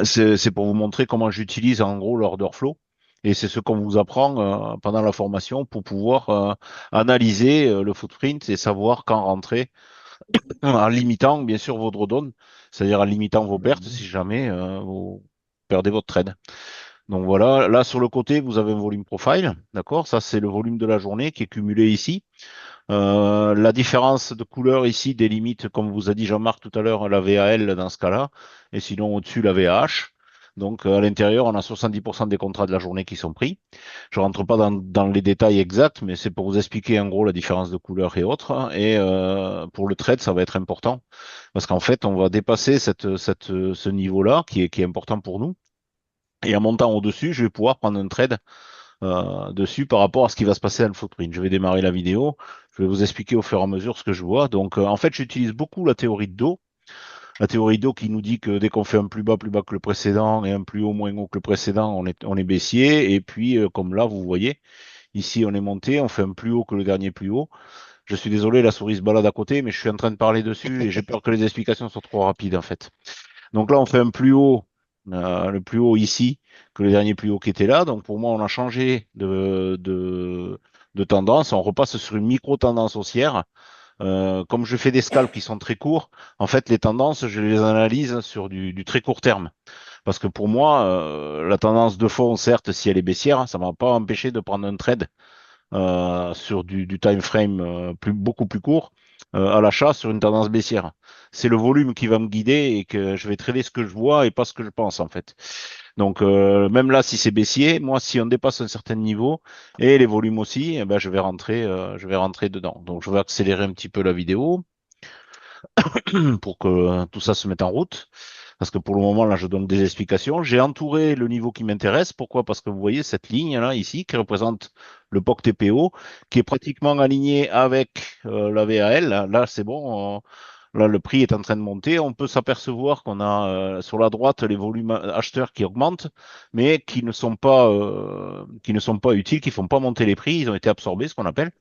C'est pour vous montrer comment j'utilise en gros l'order flow. Et c'est ce qu'on vous apprend pendant la formation pour pouvoir analyser le footprint et savoir quand rentrer en limitant bien sûr vos drawdowns, c'est-à-dire en limitant vos pertes si jamais vous perdez votre trade. Donc voilà, là sur le côté, vous avez un volume profile, d'accord? Ça, c'est le volume de la journée qui est cumulé ici. La différence de couleur ici délimite, comme vous a dit Jean-Marc tout à l'heure, la VAL dans ce cas-là, et sinon au-dessus la VAH. Donc à l'intérieur, on a 70% des contrats de la journée qui sont pris. Je rentre pas dans les détails exacts, mais c'est pour vous expliquer en gros la différence de couleur et autres. Et pour le trade, ça va être important parce qu'en fait, on va dépasser ce niveau-là qui est important pour nous. Et en montant au-dessus, je vais pouvoir prendre un trade dessus par rapport à ce qui va se passer dans le footprint. Je vais démarrer la vidéo. Je vais vous expliquer au fur et à mesure ce que je vois. Donc, en fait, j'utilise beaucoup la théorie de dos. La théorie d'eau qui nous dit que dès qu'on fait un plus bas que le précédent et un plus haut, moins haut que le précédent, on est baissier. Et puis, comme là, vous voyez, ici, on est monté, on fait un plus haut que le dernier plus haut. Je suis désolé, la souris se balade à côté, mais je suis en train de parler dessus et j'ai peur que les explications soient trop rapides, en fait. Donc là, on fait un plus haut, le plus haut ici que le dernier plus haut qui était là. Donc pour moi, on a changé de tendance, on repasse sur une micro-tendance haussière. Comme je fais des scalps qui sont très courts, en fait, les tendances, je les analyse sur du très court terme. Parce que pour moi, la tendance de fond, certes, si elle est baissière, ça ne m'a pas empêché de prendre un trade sur du time frame beaucoup plus court à l'achat sur une tendance baissière. C'est le volume qui va me guider et que je vais trader ce que je vois et pas ce que je pense en fait. Donc même là, si c'est baissier, moi, si on dépasse un certain niveau et les volumes aussi, eh ben, je vais rentrer dedans. Donc je vais accélérer un petit peu la vidéo pour que tout ça se mette en route. Parce que pour le moment, là, je donne des explications. J'ai entouré le niveau qui m'intéresse. Pourquoi? Parce que vous voyez cette ligne-là, ici, qui représente le POC TPO, qui est pratiquement aligné avec la VAL. Là, c'est bon. Là, le prix est en train de monter. On peut s'apercevoir qu'on a sur la droite les volumes acheteurs qui augmentent, mais qui ne sont pas utiles, qui font pas monter les prix. Ils ont été absorbés, ce qu'on appelle.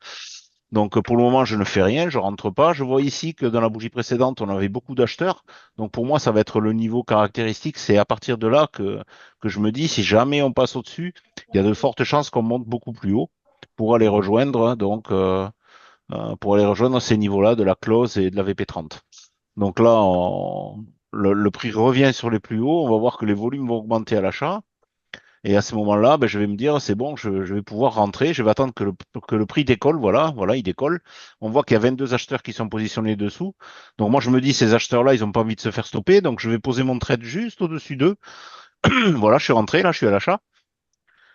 Donc pour le moment, je ne fais rien, je rentre pas. Je vois ici que dans la bougie précédente, on avait beaucoup d'acheteurs. Donc pour moi, ça va être le niveau caractéristique. C'est à partir de là que je me dis, si jamais on passe au-dessus, il y a de fortes chances qu'on monte beaucoup plus haut pour aller rejoindre, hein, pour aller rejoindre ces niveaux-là de la close et de la VP30. Donc là, le prix revient sur les plus hauts. On va voir que les volumes vont augmenter à l'achat. Et à ce moment-là, ben, je vais me dire, c'est bon, je vais pouvoir rentrer. Je vais attendre que le prix décolle. Voilà, voilà, il décolle. On voit qu'il y a 22 acheteurs qui sont positionnés dessous. Donc moi, je me dis, ces acheteurs-là, ils n'ont pas envie de se faire stopper. Donc je vais poser mon trade juste au-dessus d'eux. Voilà, je suis rentré, là, je suis à l'achat.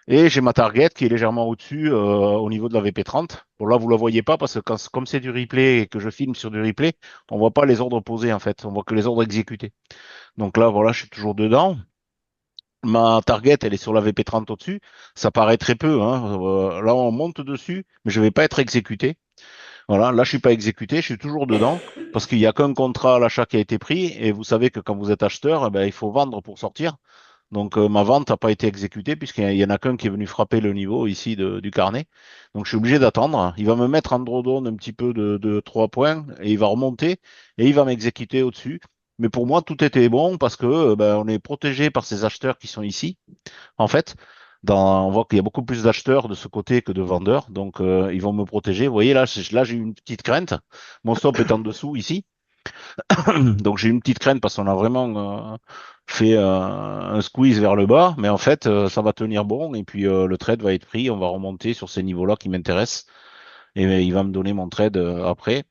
Et j'ai ma target qui est légèrement au-dessus au niveau de la VP30. Bon, là, vous ne la voyez pas parce que comme c'est du replay et que je filme sur du replay, on ne voit pas les ordres posés en fait. On voit que les ordres exécutés. Donc là, voilà, je suis toujours dedans. Ma target, elle est sur la VP30 au-dessus. Ça paraît très peu, hein. Là, on monte dessus, mais je ne vais pas être exécuté. Voilà, là, je suis pas exécuté, je suis toujours dedans parce qu'il n'y a qu'un contrat à l'achat qui a été pris. Et vous savez que quand vous êtes acheteur, eh ben, il faut vendre pour sortir. Donc, ma vente n'a pas été exécutée puisqu'il y en a qu'un qui est venu frapper le niveau ici du carnet. Donc, je suis obligé d'attendre. Il va me mettre en drawdown un petit peu de 3 points et il va remonter et il va m'exécuter au-dessus. Mais pour moi, tout était bon parce que ben, on est protégé par ces acheteurs qui sont ici. En fait, on voit qu'il y a beaucoup plus d'acheteurs de ce côté que de vendeurs, donc ils vont me protéger. Vous voyez, là j'ai une petite crainte. Mon stop est en dessous ici, donc j'ai une petite crainte parce qu'on a vraiment fait un squeeze vers le bas, mais en fait, ça va tenir bon et puis le trade va être pris. On va remonter sur ces niveaux-là qui m'intéressent et il va me donner mon trade après.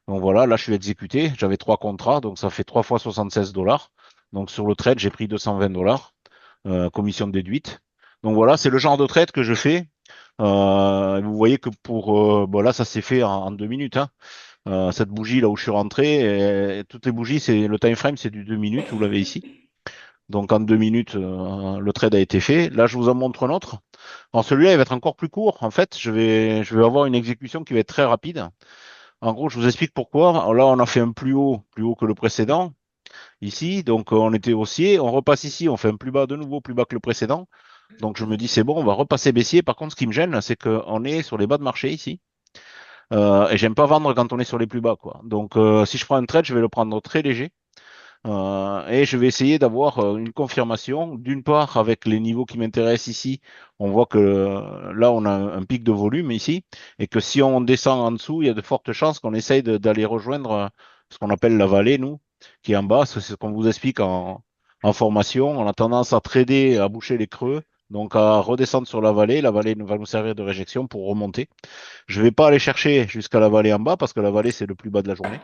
Donc voilà, là je suis exécuté. J'avais 3 contrats, donc ça fait 3 fois 76 dollars. Donc sur le trade, j'ai pris 220 dollars, commission déduite. Donc voilà, c'est le genre de trade que je fais. Vous voyez que bon là, ça s'est fait en 2 minutes, hein. Cette bougie là où je suis rentré, et toutes les bougies, c'est le time frame, c'est du 2 minutes. Vous l'avez ici. Donc en 2 minutes, le trade a été fait. Là, je vous en montre un autre. Alors celui-là, il va être encore plus court. En fait, je vais avoir une exécution qui va être très rapide. En gros, je vous explique pourquoi. Alors là, on a fait un plus haut que le précédent. Ici, donc on était haussier. On repasse ici, on fait un plus bas de nouveau, plus bas que le précédent. Donc je me dis, c'est bon, on va repasser baissier. Par contre, ce qui me gêne, c'est qu'on est sur les bas de marché ici. Et j'aime pas vendre quand on est sur les plus bas, quoi. Donc si je prends un trade, je vais le prendre très léger. Et je vais essayer d'avoir une confirmation. D'une part, avec les niveaux qui m'intéressent ici, on voit que là, on a un pic de volume ici, et que si on descend en dessous, il y a de fortes chances qu'on essaye d'aller rejoindre ce qu'on appelle la vallée, nous, qui est en bas. C'est ce qu'on vous explique en formation. On a tendance à trader, à boucher les creux, donc à redescendre sur la vallée. La vallée va nous servir de réjection pour remonter. Je ne vais pas aller chercher jusqu'à la vallée en bas, parce que la vallée, c'est le plus bas de la journée.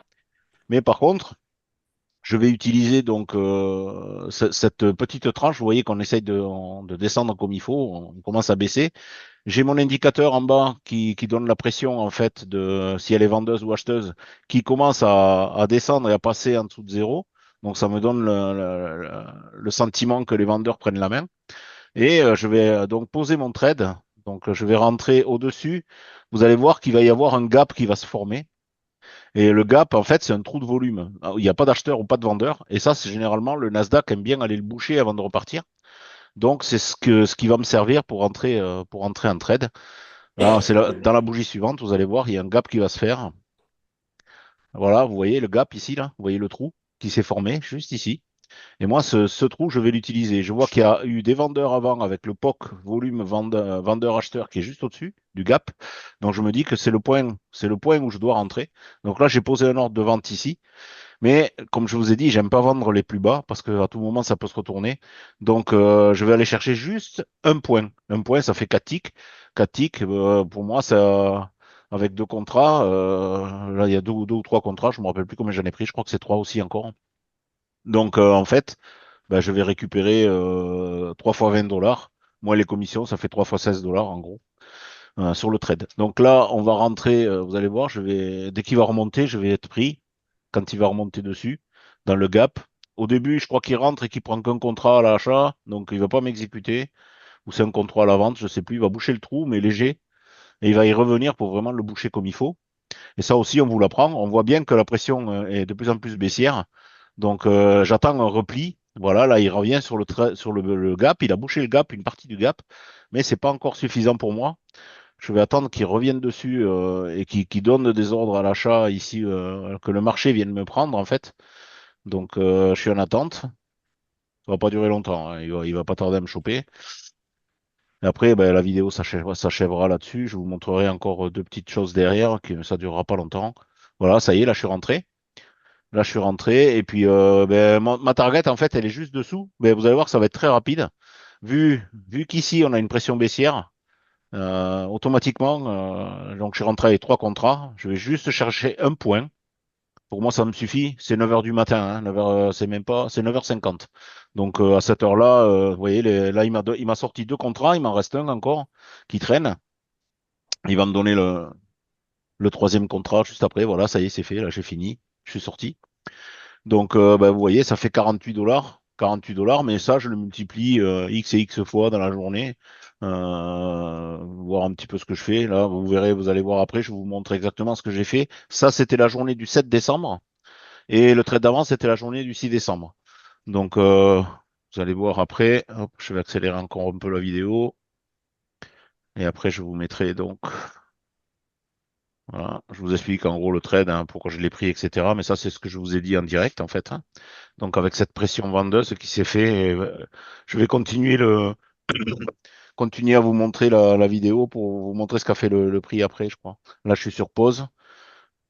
Mais par contre, je vais utiliser donc cette petite tranche. Vous voyez qu'on essaye de descendre comme il faut. On commence à baisser. J'ai mon indicateur en bas qui donne la pression en fait de si elle est vendeuse ou acheteuse, qui commence à descendre et à passer en dessous de zéro. Donc ça me donne le sentiment que les vendeurs prennent la main. Et je vais donc poser mon trade. Donc je vais rentrer au-dessus. Vous allez voir qu'il va y avoir un gap qui va se former. Et le gap, en fait, c'est un trou de volume. Il n'y a pas d'acheteur ou pas de vendeur. Et ça, c'est généralement le Nasdaq aime bien aller le boucher avant de repartir. Donc, c'est ce qui va me servir pour entrer en trade. Là, dans la bougie suivante, vous allez voir, il y a un gap qui va se faire. Voilà, vous voyez le gap ici, là. Vous voyez le trou qui s'est formé juste ici. Et moi, ce trou, je vais l'utiliser. Je vois qu'il y a eu des vendeurs avant avec le POC, volume vendeur-acheteur, qui est juste au-dessus du gap. Donc, je me dis que c'est le point où je dois rentrer. Donc là, j'ai posé un ordre de vente ici. Mais comme je vous ai dit, j'aime pas vendre les plus bas parce qu'à tout moment, ça peut se retourner. Donc, je vais aller chercher juste un point. Un point, ça fait 4 ticks. 4 ticks, pour moi, ça, avec deux contrats, là, il y a deux ou trois contrats. Je me rappelle plus combien j'en ai pris. Je crois que c'est trois aussi encore. Donc, en fait, ben, je vais récupérer 3 fois 20 dollars. Moi, les commissions, ça fait 3 fois 16 dollars en gros sur le trade. Donc là, on va rentrer, vous allez voir, dès qu'il va remonter, je vais être pris quand il va remonter dessus, dans le gap. Au début, je crois qu'il rentre et qu'il prend qu'un contrat à l'achat, donc il va pas m'exécuter, ou c'est un contrat à la vente, je sais plus, il va boucher le trou, mais léger, et il va y revenir pour vraiment le boucher comme il faut. Et ça aussi, on vous l'apprend. On voit bien que la pression est de plus en plus baissière. Donc, j'attends un repli. Voilà, là, il revient sur le gap. Il a bouché le gap, une partie du gap, mais c'est pas encore suffisant pour moi. Je vais attendre qu'il revienne dessus et qu'il donne des ordres à l'achat ici, que le marché vienne me prendre, en fait. Donc, je suis en attente. Ça va pas durer longtemps, hein. Il va pas tarder à me choper. Et après, ben, la vidéo s'achèvera là-dessus. Je vous montrerai encore deux petites choses derrière, qui ça durera pas longtemps. Voilà, ça y est, là, je suis rentré. Là, je suis rentré. Et puis, ben, ma target, en fait, elle est juste dessous. Ben, vous allez voir que ça va être très rapide. Vu qu'ici, on a une pression baissière, automatiquement, donc je suis rentré avec trois contrats. Je vais juste chercher un point. Pour moi, ça me suffit. C'est 9 heures du matin. Hein. 9 heures, c'est même pas, c'est 9h50. Donc, à cette heure-là, vous voyez, là, il m'a sorti deux contrats. Il m'en reste un encore qui traîne. Il va me donner le troisième contrat juste après. Voilà, ça y est, c'est fait. Là, j'ai fini. Je suis sorti. Donc, bah, vous voyez, ça fait 48 dollars. 48 dollars, mais ça, je le multiplie X et X fois dans la journée. Voir un petit peu ce que je fais. Là, vous verrez, vous allez voir après, je vous montre exactement ce que j'ai fait. Ça, c'était la journée du 7 décembre. Et le trade d'avant, c'était la journée du 6 décembre. Donc, vous allez voir après. Hop, je vais accélérer encore un peu la vidéo. Et après, je vous mettrai donc. Voilà, je vous explique en gros le trade, hein, pourquoi je l'ai pris, etc. Mais ça, c'est ce que je vous ai dit en direct, en fait. Hein. Donc avec cette pression vendeuse, ce qui s'est fait, je vais continuer à vous montrer la vidéo pour vous montrer ce qu'a fait le prix après, je crois. Là, je suis sur pause.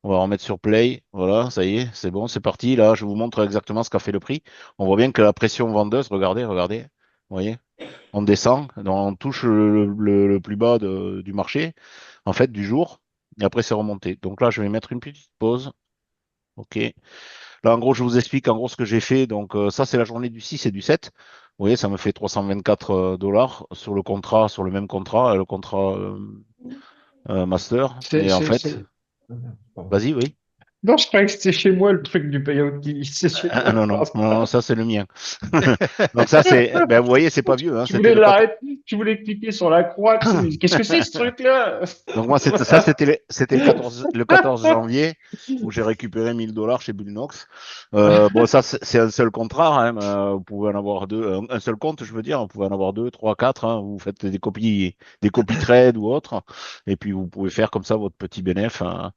On va remettre sur play. Voilà, ça y est, c'est bon, c'est parti. Là, je vous montre exactement ce qu'a fait le prix. On voit bien que la pression vendeuse, regardez, regardez. Vous voyez, on descend, on touche le plus bas du marché, en fait, du jour. Et après, c'est remonté. Donc là, je vais mettre une petite pause. OK. Là, en gros, je vous explique en gros ce que j'ai fait. Donc, ça, c'est la journée du 6 et du 7. Vous voyez, ça me fait 324 dollars sur le contrat, sur le même contrat, le contrat master. C'est, Et en c'est, fait, c'est... Pardon. vas-y, oui. Non, je croyais que c'était chez moi le truc du payout qui c'est chez Ah, toi. non, non, Pardon. non, non, ça, c'est le mien. Donc, ça, c'est, ben, vous voyez, c'est pas vieux, hein, Tu c'était voulais le 14. l'arrêter, tu voulais cliquer sur la croix, tu sais, mais qu'est-ce que c'est ce truc-là? Donc moi, c'était le 14 janvier où j'ai récupéré 1000 dollars chez Bullnox. Bon, ça, c'est un seul contrat. Hein, vous pouvez en avoir deux, un seul compte, je veux dire. Vous pouvez en avoir deux, trois, quatre. Hein, vous faites des copies trade ou autre. Et puis, vous pouvez faire comme ça votre petit bénéfice. Hein.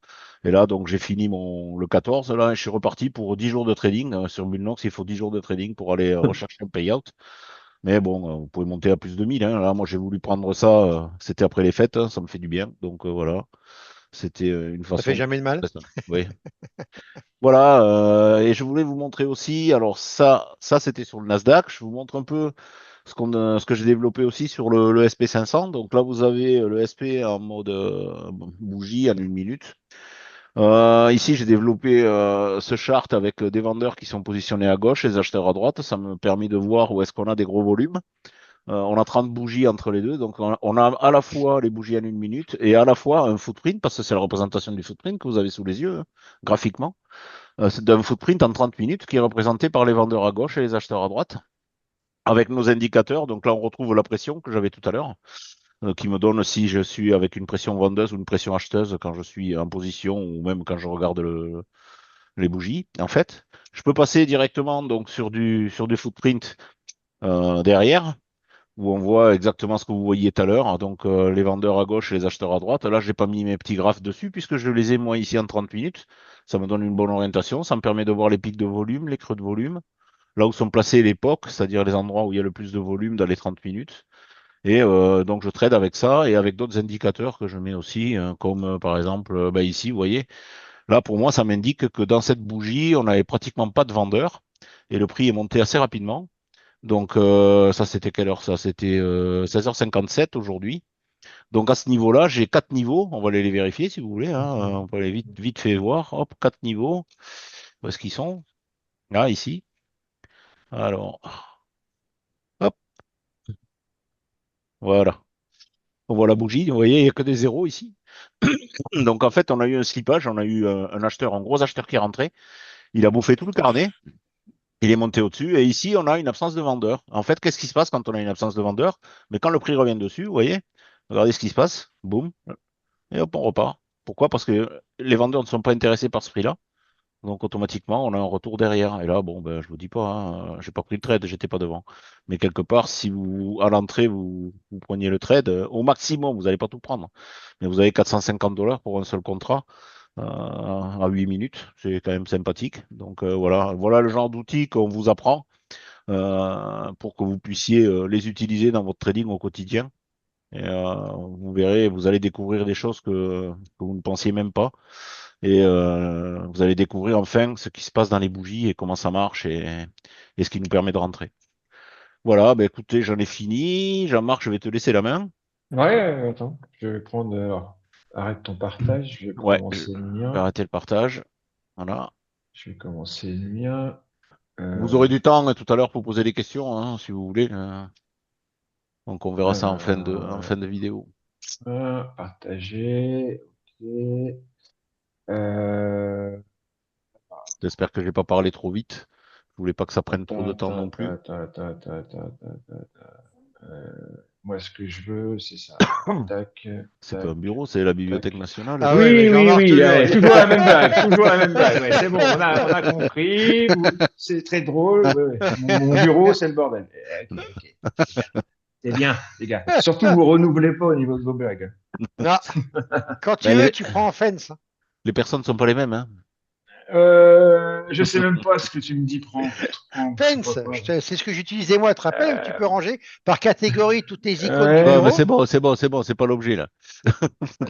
Et là, donc, j'ai fini le 14. Là, et je suis reparti pour 10 jours de trading. Sur Bullnox, il faut 10 jours de trading pour aller rechercher un payout. Mais bon, vous pouvez monter à plus de 1000. Hein. Là, moi, j'ai voulu prendre ça. C'était après les fêtes. Hein, ça me fait du bien. Donc, voilà. C'était une Ça fait façon. jamais de mal. Oui. Voilà. Et je voulais vous montrer aussi. Alors, ça c'était sur le Nasdaq. Je vous montre un peu ce que j'ai développé aussi sur le SP 500. Donc là, vous avez le SP en mode bougie en 1 minute. Ici, j'ai développé ce chart avec des vendeurs qui sont positionnés à gauche et les acheteurs à droite. Ça me permet de voir où est-ce qu'on a des gros volumes. On a 30 bougies entre les deux, donc on a à la fois les bougies en 1 minute et à la fois un footprint, parce que c'est la représentation du footprint que vous avez sous les yeux, hein, graphiquement. C'est un footprint en 30 minutes qui est représenté par les vendeurs à gauche et les acheteurs à droite, avec nos indicateurs. Donc là, on retrouve la pression que j'avais tout à l'heure, qui me donne si je suis avec une pression vendeuse ou une pression acheteuse quand je suis en position ou même quand je regarde les bougies. En fait, je peux passer directement donc sur du footprint derrière où on voit exactement ce que vous voyez tout à l'heure. Donc, les vendeurs à gauche et les acheteurs à droite. Là, je n'ai pas mis mes petits graphes dessus puisque je les ai moi ici en 30 minutes. Ça me donne une bonne orientation. Ça me permet de voir les pics de volume, les creux de volume. là où sont placés les POC, c'est-à-dire les endroits où il y a le plus de volume dans les 30 minutes. Et donc je trade avec ça et avec d'autres indicateurs que je mets aussi, comme par exemple bah, ici, vous voyez, là pour moi ça m'indique que dans cette bougie, on n'avait pratiquement pas de vendeurs et le prix est monté assez rapidement. Donc ça c'était quelle heure ça? C'était 16h57 aujourd'hui. Donc à ce niveau-là, j'ai quatre niveaux. On va aller les vérifier si vous voulez, hein. On peut aller vite fait voir. Hop, quatre niveaux. Où est-ce qu'ils sont? Là, ici. Alors, hop, voilà. On voit la bougie. Vous voyez, il n'y a que des zéros ici. Donc en fait, on a eu un slippage. On a eu un acheteur, un gros acheteur qui est rentré. Il a bouffé tout le carnet. Il est monté au-dessus. Et ici, on a une absence de vendeur. En fait, qu'est-ce qui se passe quand on a une absence de vendeur? Mais quand le prix revient dessus, vous voyez, regardez ce qui se passe. Boum. Et hop, on repart. Pourquoi? Parce que les vendeurs ne sont pas intéressés par ce prix-là. Donc automatiquement, on a un retour derrière. Et là, bon, ben, je vous dis pas, hein, j'ai pas pris le trade, j'étais pas devant. Mais quelque part, si vous, à l'entrée, vous preniez le trade, au maximum, vous n'allez pas tout prendre. Mais vous avez 450 $ pour un seul contrat à 8 minutes. C'est quand même sympathique. Donc voilà le genre d'outils qu'on vous apprend pour que vous puissiez les utiliser dans votre trading au quotidien. Et vous verrez, vous allez découvrir des choses que vous ne pensiez même pas. Et vous allez découvrir enfin ce qui se passe dans les bougies et comment ça marche et ce qui nous permet de rentrer. Voilà, ben écoutez, j'en ai fini. Jean-Marc, je vais te laisser la main. Ouais, attends, je vais prendre. Alors, arrête ton partage, je vais Ouais, je commencer le vais mien. arrêter le partage. Voilà. Je vais commencer le mien. Vous aurez Euh, du temps tout à l'heure pour poser des questions, hein, si vous voulez. Donc on verra ça en alors, fin de vidéo. partager. Ok. Euh, J'espère que je n'ai pas parlé trop vite. Je voulais pas que ça prenne trop attends, de temps attends, non plus. attends, attends, attends, attends, attends, attends. Moi, ce que je veux, c'est ça. Tac, C'est pas un tac, bureau, c'est la tac. Bibliothèque nationale. Ah ouais, mais Oui, oui, Jean-Marc, oui, toujours. allez, toujours la même blague, toujours la même blague. Ouais, c'est bon, on a compris. C'est très drôle. Ouais, ouais. Mon bureau, c'est le bordel. Ok, ok. C'est bien, les gars. Surtout, vous renouvelez pas au niveau de vos blagues. Non, quand tu Ben, veux, tu prends en fence. les personnes ne sont pas les mêmes, hein. Je sais même pas ce que tu me dis. Je sais pas Fence, quoi. c'est ce que j'utilisais moi, tu te rappelles, où tu Euh, peux ranger par catégorie toutes tes icônes du Ouais, mais bureau. c'est bon, c'est bon, c'est bon, c'est pas l'objet là.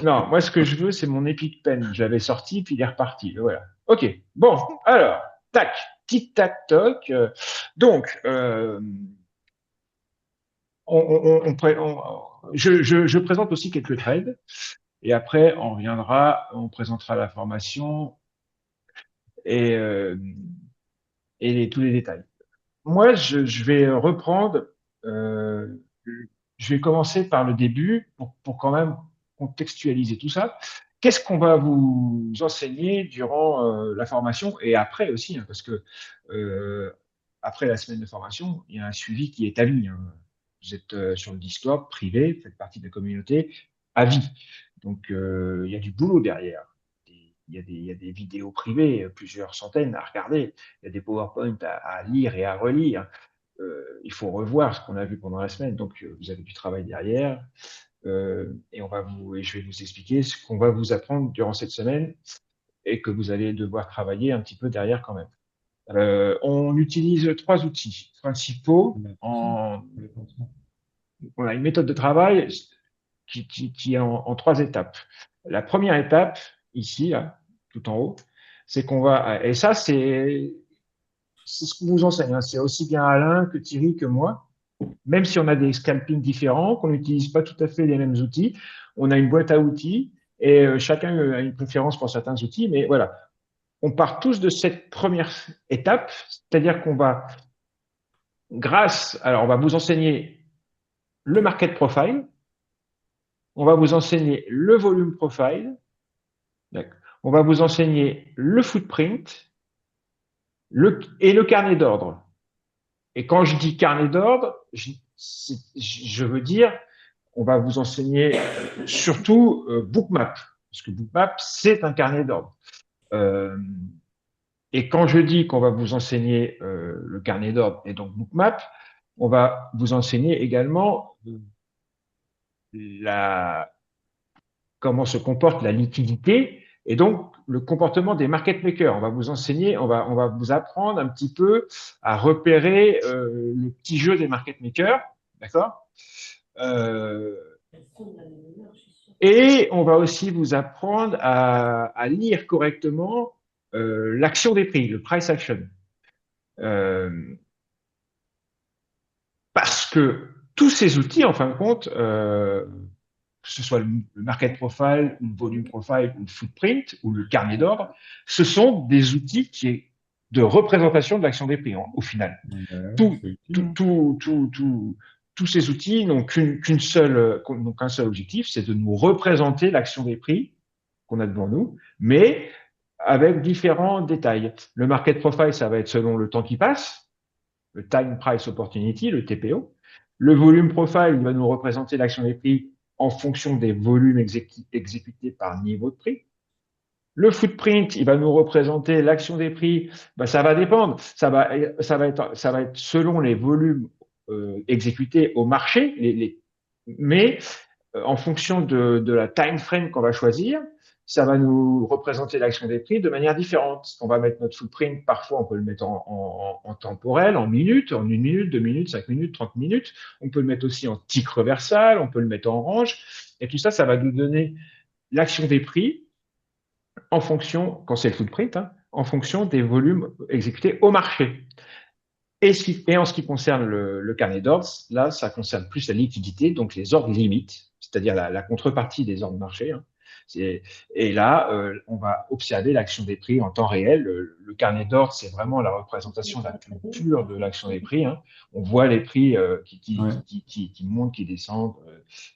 non, moi, ce que je veux, c'est mon Epic Pen. J'avais sorti, puis il est reparti. Voilà. Ok. Bon, alors, tac, tic tac toc. Donc, je présente aussi quelques trades. Et après, on reviendra, on présentera la formation et, tous les détails. Moi, je vais reprendre, euh, je vais commencer par le début pour quand même contextualiser tout ça. Qu'est-ce qu'on va vous enseigner durant la formation et après aussi, hein, parce que après la semaine de formation, il y a un suivi qui est à vie, hein. Vous êtes sur le Discord privé, vous faites partie de la communauté à vie. Donc, il y a du boulot derrière. Il y a des vidéos privées, plusieurs centaines à regarder. Il y a des PowerPoint à lire et à relire. Il faut revoir ce qu'on a vu pendant la semaine. Donc, vous avez du travail derrière. Et je vais vous expliquer ce qu'on va vous apprendre durant cette semaine et que vous allez devoir travailler un petit peu derrière quand même. On utilise trois outils principaux. On a une méthode de travail qui est en trois étapes. La première étape, ici, là, tout en haut, c'est qu'on va, et ça, c'est ce qu'on vous enseigne, hein. C'est aussi bien Alain que Thierry que moi, même si on a des scalpings différents, qu'on n'utilise pas tout à fait les mêmes outils, on a une boîte à outils et chacun a une préférence pour certains outils, mais voilà. On part tous de cette première étape, c'est-à-dire qu'on va, alors on va vous enseigner le market profile, on va vous enseigner le volume profile, on va vous enseigner le footprint et le carnet d'ordre. Et quand je dis carnet d'ordre, je veux dire, on va vous enseigner surtout Bookmap, parce que Bookmap, c'est un carnet d'ordre. Euh, et quand je dis qu'on va vous enseigner le carnet d'ordre et donc Bookmap, on va vous enseigner également la, comment se comporte la liquidité Et donc, le comportement des market makers, on va vous enseigner, on va vous apprendre un petit peu à repérer le petit jeu des market makers, d'accord? Et on va aussi vous apprendre à lire correctement l'action des prix, le price action. Parce que tous ces outils, en fin de compte, que ce soit le market profile, ou le volume profile, ou le footprint, ou le carnet d'ordre, ce sont des outils de représentation de l'action des prix, au final. Ouais, c'est utile, hein. Tous ces outils n'ont qu'un seul objectif, c'est de nous représenter l'action des prix qu'on a devant nous, mais avec différents détails. Le market profile, ça va être selon le temps qui passe, le time price opportunity, le TPO. Le volume profile, il va nous représenter l'action des prix en fonction des volumes exécutés par niveau de prix. Le footprint, il va nous représenter l'action des prix. Ben, ça va dépendre. Ça va être selon les volumes exécutés au marché, mais en fonction de la time frame qu'on va choisir, ça va nous représenter l'action des prix de manière différente. On va mettre notre footprint, parfois on peut le mettre en temporel, en minutes, en 1 minute, 2 minutes, 5 minutes, 30 minutes. On peut le mettre aussi en tick reversal, on peut le mettre en range. Et tout ça, ça va nous donner l'action des prix en fonction, quand c'est le footprint, hein, en fonction des volumes exécutés au marché. Et en ce qui concerne le carnet d'ordres, là, ça concerne plus la liquidité, donc les ordres limites, c'est-à-dire la contrepartie des ordres de marché, hein. Et là, on va observer l'action des prix en temps réel. Le carnet d'ordre, c'est vraiment la représentation la plus pure de l'action des prix, hein. On voit les prix qui montent, qui descendent,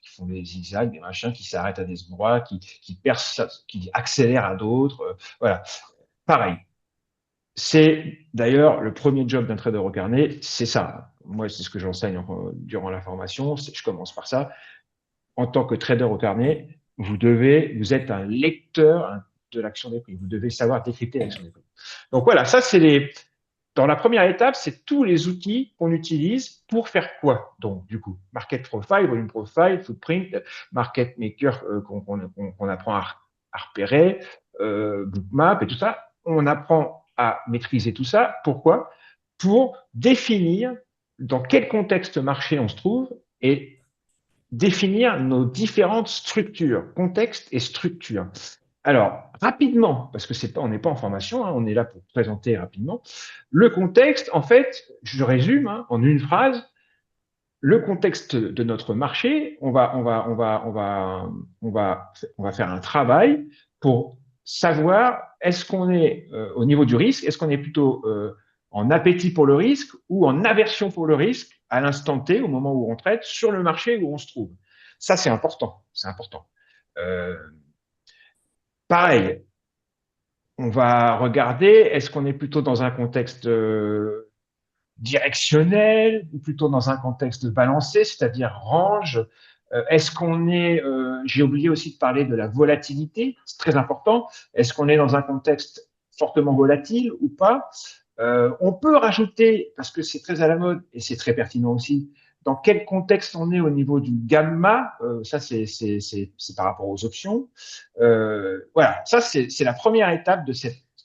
qui font des zigzags, des machins, qui s'arrêtent à des endroits, qui percent, qui accélèrent à d'autres. Voilà. Pareil. C'est d'ailleurs le premier job d'un trader au carnet, c'est ça. Moi, c'est ce que j'enseigne durant la formation. Je commence par ça. En tant que trader au carnet, vous êtes un lecteur de l'action des prix. Vous devez savoir décrypter l'action des prix. Donc voilà, ça c'est dans la première étape, c'est tous les outils qu'on utilise pour faire quoi? Donc, du coup, market profile, volume profile, footprint, market maker qu'on apprend à repérer, bookmap et tout ça. On apprend à maîtriser tout ça. Pourquoi? Pour définir dans quel contexte marché on se trouve et définir nos différentes structures, contexte et structure. Alors, rapidement, parce que on n'est pas en formation, hein, on est là pour présenter rapidement. Le contexte, en fait, je résume hein, en une phrase. Le contexte de notre marché, on va faire un travail pour savoir est-ce qu'on est au niveau du risque, est-ce qu'on est plutôt en appétit pour le risque ou en aversion pour le risque à l'instant T, au moment où on traite, sur le marché où on se trouve. Ça, c'est important. C'est important. Pareil, on va regarder, est-ce qu'on est plutôt dans un contexte directionnel ou plutôt dans un contexte balancé, c'est-à-dire range. Est-ce qu'on est, j'ai oublié aussi de parler de la volatilité, c'est très important. Est-ce qu'on est dans un contexte fortement volatile ou pas? On peut rajouter, parce que c'est très à la mode et c'est très pertinent aussi, dans quel contexte on est au niveau du gamma. Ça, c'est par rapport aux options. Voilà, ça, c'est la première étape de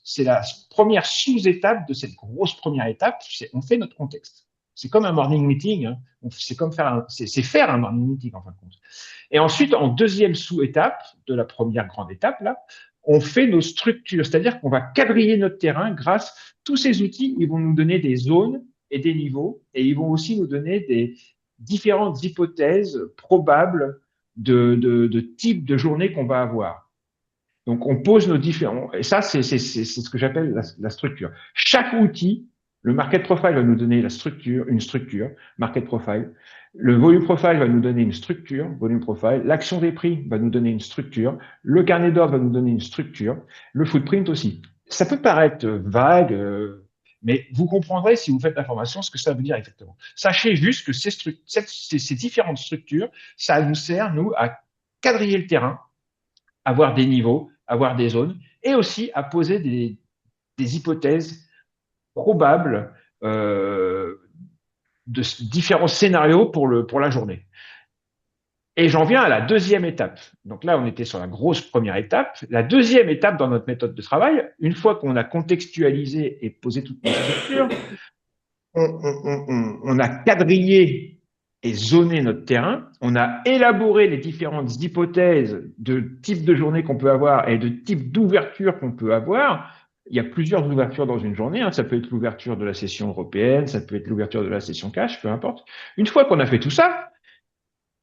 c'est la première sous-étape de cette grosse première étape. On fait notre contexte. C'est comme un morning meeting. Hein. C'est comme faire un morning meeting en fin de compte. Et ensuite, en deuxième sous-étape de la première grande étape, là, on fait nos structures, c'est-à-dire qu'on va quadriller notre terrain grâce à tous ces outils. Ils vont nous donner des zones et des niveaux, et ils vont aussi nous donner des différentes hypothèses probables de types de journées qu'on va avoir. Donc, on pose nos différents, et ça, c'est ce que j'appelle la structure. Chaque outil, le market profile va nous donner une structure, market profile. Le volume profile va nous donner une structure, volume profile. L'action des prix va nous donner une structure. Le carnet d'ordre va nous donner une structure. Le footprint aussi. Ça peut paraître vague, mais vous comprendrez si vous faites la formation ce que ça veut dire exactement. Sachez juste que ces différentes structures, ça nous sert, nous, à quadriller le terrain, avoir des niveaux, avoir des zones, et aussi à poser des hypothèses probables de différents scénarios pour la journée. Et j'en viens à la deuxième étape. Donc là, on était sur la grosse première étape. La deuxième étape dans notre méthode de travail, une fois qu'on a contextualisé et posé toutes nos structures, on a quadrillé et zoné notre terrain, on a élaboré les différentes hypothèses de type de journée qu'on peut avoir et de type d'ouverture qu'on peut avoir. Il y a plusieurs ouvertures dans une journée, hein. Ça peut être l'ouverture de la session européenne, ça peut être l'ouverture de la session cash, peu importe. Une fois qu'on a fait tout ça,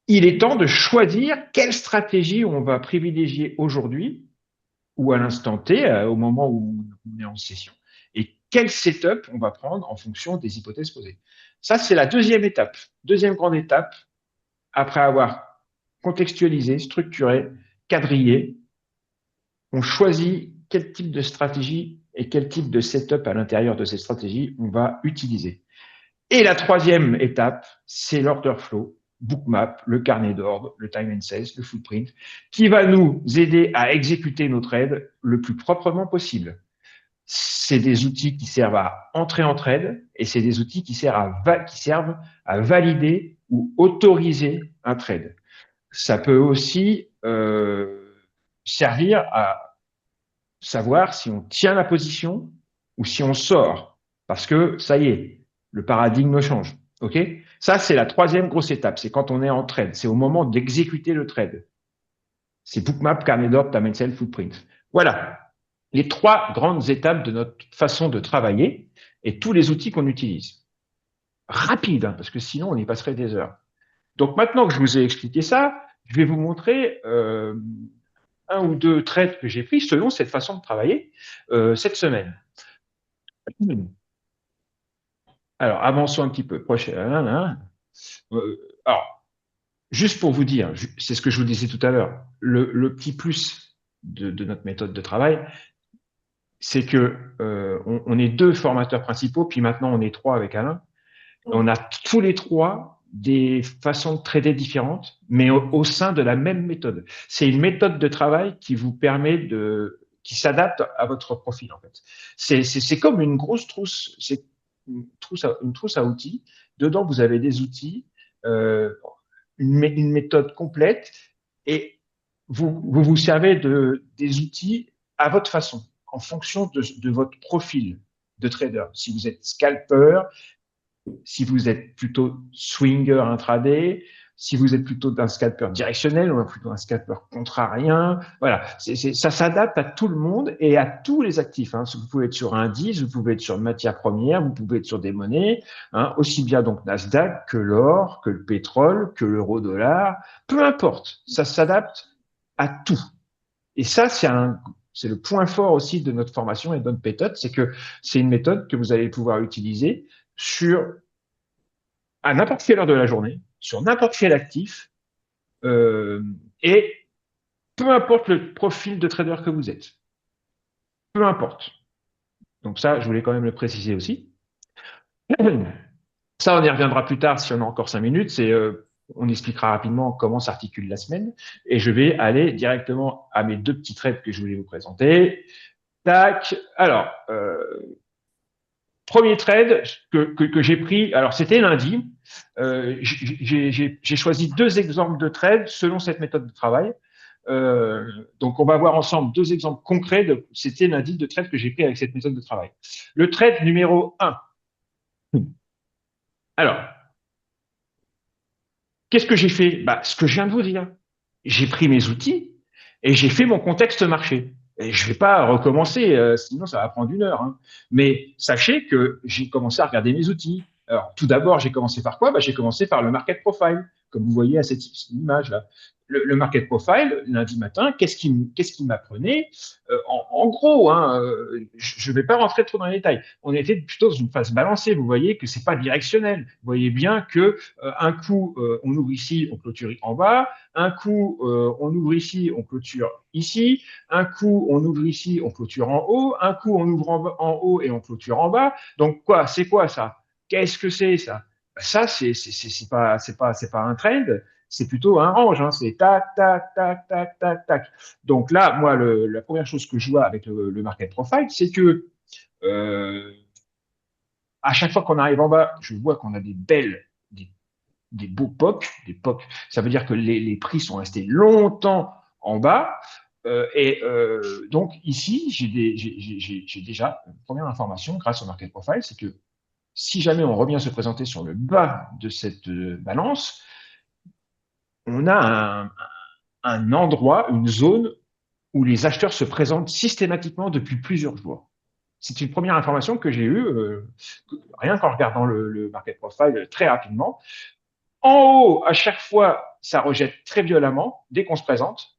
il est temps de choisir quelle stratégie on va privilégier aujourd'hui ou à l'instant T, au moment où on est en session. Et quel setup on va prendre en fonction des hypothèses posées. Ça, c'est la deuxième étape. Deuxième grande étape, après avoir contextualisé, structuré, quadrillé, on choisit quel type de stratégie et quel type de setup à l'intérieur de cette stratégie on va utiliser. Et la troisième étape, c'est l'order flow, bookmap, le carnet d'ordre, le time and sales, le footprint, qui va nous aider à exécuter nos trades le plus proprement possible. C'est des outils qui servent à entrer en trade et c'est des outils qui servent à valider ou autoriser un trade. Ça peut aussi servir à savoir si on tient la position ou si on sort, parce que ça y est, le paradigme change. Ok? Ça, c'est la troisième grosse étape. C'est quand on est en trade. C'est au moment d'exécuter le trade. C'est bookmap, carnet d'ordre, time and sell, footprint. Voilà les trois grandes étapes de notre façon de travailler et tous les outils qu'on utilise. Rapide, hein, parce que sinon on y passerait des heures. Donc maintenant que je vous ai expliqué ça, je vais vous montrer un ou deux trades que j'ai pris selon cette façon de travailler cette semaine. Alors, avançons un petit peu. Alors, juste pour vous dire, c'est ce que je vous disais tout à l'heure, le petit plus de notre méthode de travail, c'est que on est deux formateurs principaux, puis maintenant on est trois avec Alain. On a tous les trois des façons de trader différentes, mais au sein de la même méthode. C'est une méthode de travail qui vous permet qui s'adapte à votre profil en fait. C'est comme une grosse trousse, c'est une trousse à outils. Dedans vous avez des outils, une méthode complète, et vous servez des outils à votre façon, en fonction de votre profil de trader. Si vous êtes scalper, si vous êtes plutôt swinger intraday, si vous êtes plutôt d'un scalper directionnel ou plutôt un scalper contrarien, voilà, ça s'adapte à tout le monde et à tous les actifs. Hein. Vous pouvez être sur un indice, vous pouvez être sur une matière première, vous pouvez être sur des monnaies, hein, aussi bien donc Nasdaq que l'or, que le pétrole, que l'euro-dollar, peu importe, ça s'adapte à tout. Et ça, c'est le point fort aussi de notre formation et de notre méthode, c'est que c'est une méthode que vous allez pouvoir utiliser à n'importe quelle heure de la journée, sur n'importe quel actif, et peu importe le profil de trader que vous êtes. Peu importe. Donc ça, je voulais quand même le préciser aussi. Ça, on y reviendra plus tard si on a encore 5 minutes. On expliquera rapidement comment s'articule la semaine. Et je vais aller directement à mes deux petits trades que je voulais vous présenter. Tac. Alors, premier trade que j'ai pris, alors c'était lundi. J'ai choisi deux exemples de trades selon cette méthode de travail. Donc, on va voir ensemble deux exemples concrets. C'était lundi de trade que j'ai pris avec cette méthode de travail. Le trade numéro 1. Alors, qu'est-ce que j'ai fait? Ce que je viens de vous dire. J'ai pris mes outils et j'ai fait mon contexte marché. Et je ne vais pas recommencer, sinon ça va prendre une heure. Hein. Mais sachez que j'ai commencé à regarder mes outils. Alors, tout d'abord, j'ai commencé par quoi? J'ai commencé par le market profile, comme vous voyez à cette image-là. Le market profile, lundi matin, qu'est-ce qui m'apprenait? En gros, hein, je ne vais pas rentrer trop dans les détails. On était plutôt dans une phase balancée. Vous voyez que c'est pas directionnel. Vous voyez bien que un coup, on ouvre ici, on clôture en bas. Un coup, on ouvre ici, on clôture ici. Un coup, on ouvre ici, on clôture en haut. Un coup, on ouvre en haut et on clôture en bas. Donc quoi? C'est quoi ça? Qu'est-ce que c'est ça? Ça, c'est pas un trend. C'est plutôt un range, hein. C'est tac, tac, tac, tac, tac, tac. Donc là, moi, la première chose que je vois avec le market profile, c'est que à chaque fois qu'on arrive en bas, je vois qu'on a des des beaux POC, ça veut dire que les prix sont restés longtemps en bas. Donc ici, j'ai déjà une première information grâce au market profile, c'est que si jamais on revient se présenter sur le bas de cette balance, on a un endroit, une zone où les acheteurs se présentent systématiquement depuis plusieurs jours. C'est une première information que j'ai eue, rien qu'en regardant le market profile très rapidement. En haut, à chaque fois, ça rejette très violemment dès qu'on se présente.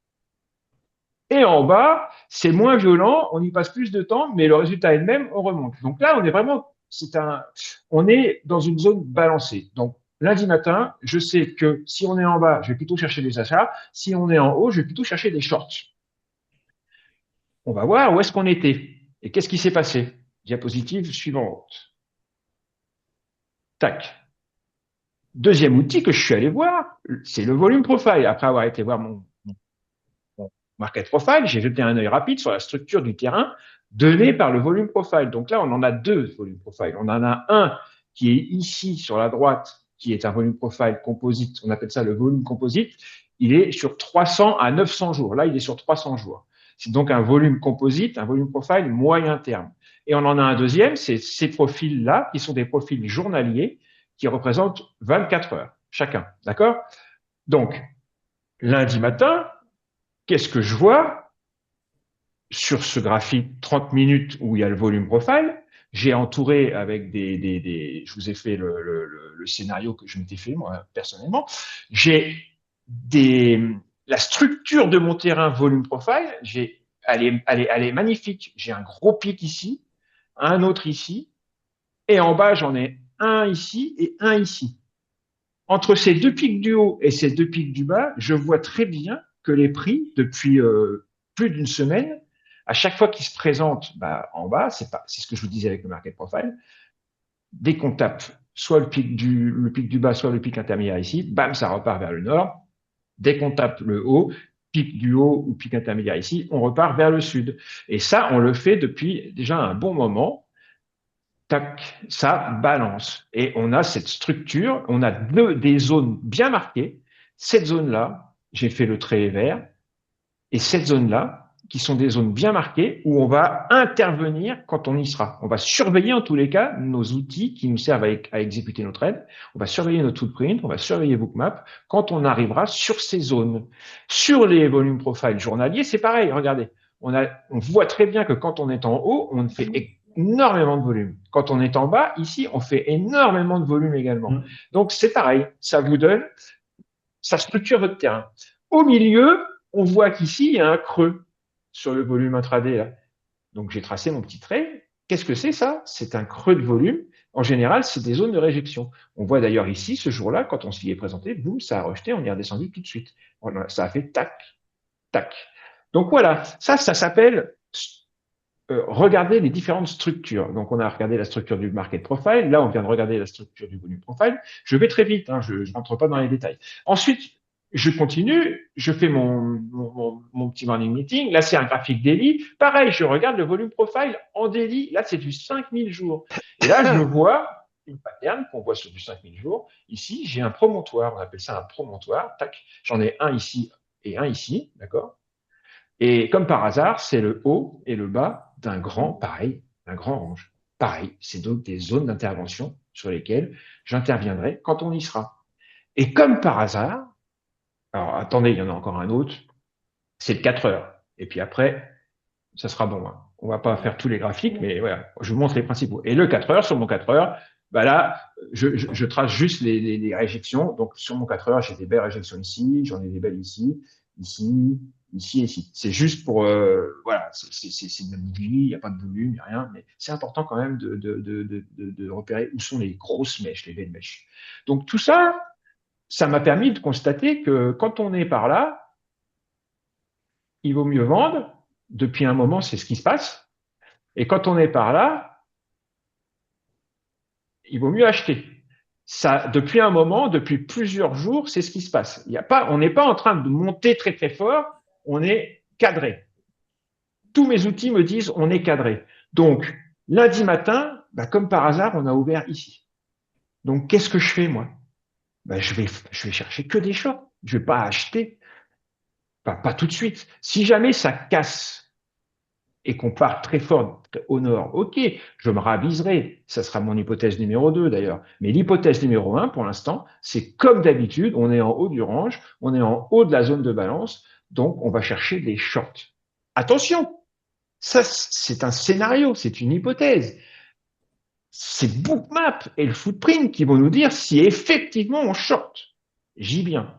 Et en bas, c'est moins violent, on y passe plus de temps, mais le résultat est le même, on remonte. Donc là, on est vraiment, on est dans une zone balancée. Donc lundi matin, je sais que si on est en bas, je vais plutôt chercher des achats. Si on est en haut, je vais plutôt chercher des shorts. On va voir où est-ce qu'on était et qu'est-ce qui s'est passé. Diapositive suivante. Tac. Deuxième outil que je suis allé voir, c'est le volume profile. Après avoir été voir mon market profile, j'ai jeté un œil rapide sur la structure du terrain donnée par le volume profile. Donc là, on en a deux volume profile. On en a un qui est ici sur la droite, qui est un volume profile composite. On appelle ça le volume composite. Il est sur 300 à 900 jours. Là, il est sur 300 jours. C'est donc un volume composite, un volume profile moyen terme. Et on en a un deuxième, c'est ces profils-là, qui sont des profils journaliers, qui représentent 24 heures chacun. D'accord? Donc, lundi matin, qu'est-ce que je vois sur ce graphique 30 minutes où il y a le volume profile? J'ai entouré avec je vous ai fait le scénario que je m'étais fait moi personnellement. J'ai la structure de mon terrain volume profile. Elle est magnifique. J'ai un gros pic ici, un autre ici, et en bas j'en ai un ici et un ici. Entre ces deux pics du haut et ces deux pics du bas, je vois très bien que les prix, depuis plus d'une semaine, à chaque fois qu'ils se présentent en bas, c'est ce que je vous disais avec le market profile, dès qu'on tape soit le pic du bas, soit le pic intermédiaire ici, bam, ça repart vers le nord. Dès qu'on tape le haut, pic du haut ou pic intermédiaire ici, on repart vers le sud. Et ça, on le fait depuis déjà un bon moment. Tac, ça balance. Et on a cette structure, on a des zones bien marquées. Cette zone-là, j'ai fait le trait vert, et cette zone-là, qui sont des zones bien marquées, où on va intervenir quand on y sera. On va surveiller en tous les cas nos outils qui nous servent à exécuter notre aide. On va surveiller notre footprint, on va surveiller Bookmap quand on arrivera sur ces zones. Sur les volumes profile journaliers, c'est pareil. Regardez, on voit très bien que quand on est en haut, on fait énormément de volume. Quand on est en bas, ici, on fait énormément de volume également. Donc, c'est pareil. Ça vous donne, ça structure votre terrain. Au milieu, on voit qu'ici, il y a un creux sur le volume intraday. Là. Donc, j'ai tracé mon petit trait. Qu'est-ce que c'est ça? C'est un creux de volume. En général, c'est des zones de réjection. On voit d'ailleurs ici, ce jour-là, quand on s'y est présenté, boum, ça a rejeté, on y est redescendu tout de suite. Voilà, ça a fait tac, tac. Donc voilà, ça s'appelle regarder les différentes structures. Donc, on a regardé la structure du market profile. Là, on vient de regarder la structure du volume profile. Je vais très vite, je ne rentre pas dans les détails. Ensuite, je continue, je fais mon petit morning meeting. Là, c'est un graphique daily. Pareil, je regarde le volume profile en daily. Là, c'est du 5000 jours. Et là, je vois une pattern qu'on voit sur du 5000 jours. Ici, j'ai un promontoire. On appelle ça un promontoire. Tac. J'en ai un ici et un ici. D'accord? Et comme par hasard, c'est le haut et le bas d'un grand range. Pareil, c'est donc des zones d'intervention sur lesquelles j'interviendrai quand on y sera. Et comme par hasard, alors attendez, il y en a encore un autre, c'est le 4 heures. Et puis après, ça sera bon. On va pas faire tous les graphiques, mais voilà, je vous montre les principaux. Et le 4 heures, sur mon 4 heures, là, je trace juste les réjections. Donc sur mon 4 heures, j'ai des belles réjections ici, j'en ai des belles ici, ici, ici et ici. C'est juste pour, voilà, c'est de la bougie, il n'y a pas de volume, il n'y a rien, mais c'est important quand même de repérer où sont les grosses mèches, les belles mèches. Donc tout ça, ça m'a permis de constater que quand on est par là, il vaut mieux vendre. Depuis un moment, c'est ce qui se passe. Et quand on est par là, il vaut mieux acheter. Ça, depuis un moment, depuis plusieurs jours, c'est ce qui se passe. On n'est pas en train de monter très très fort, on est cadré. Tous mes outils me disent on est cadré. Donc, lundi matin, comme par hasard, on a ouvert ici. Donc, qu'est-ce que je fais, moi? ben, je vais chercher que des shorts. Je vais pas acheter, pas tout de suite. Si jamais ça casse et qu'on part très fort au nord, ok, je me raviserai. Ça sera mon hypothèse numéro 2 d'ailleurs. Mais l'hypothèse numéro 1, pour l'instant, c'est comme d'habitude, on est en haut du range, on est en haut de la zone de balance, donc on va chercher des shorts. Attention, ça c'est un scénario, c'est une hypothèse. C'est Bookmap et le footprint qui vont nous dire si effectivement on short. J'y viens.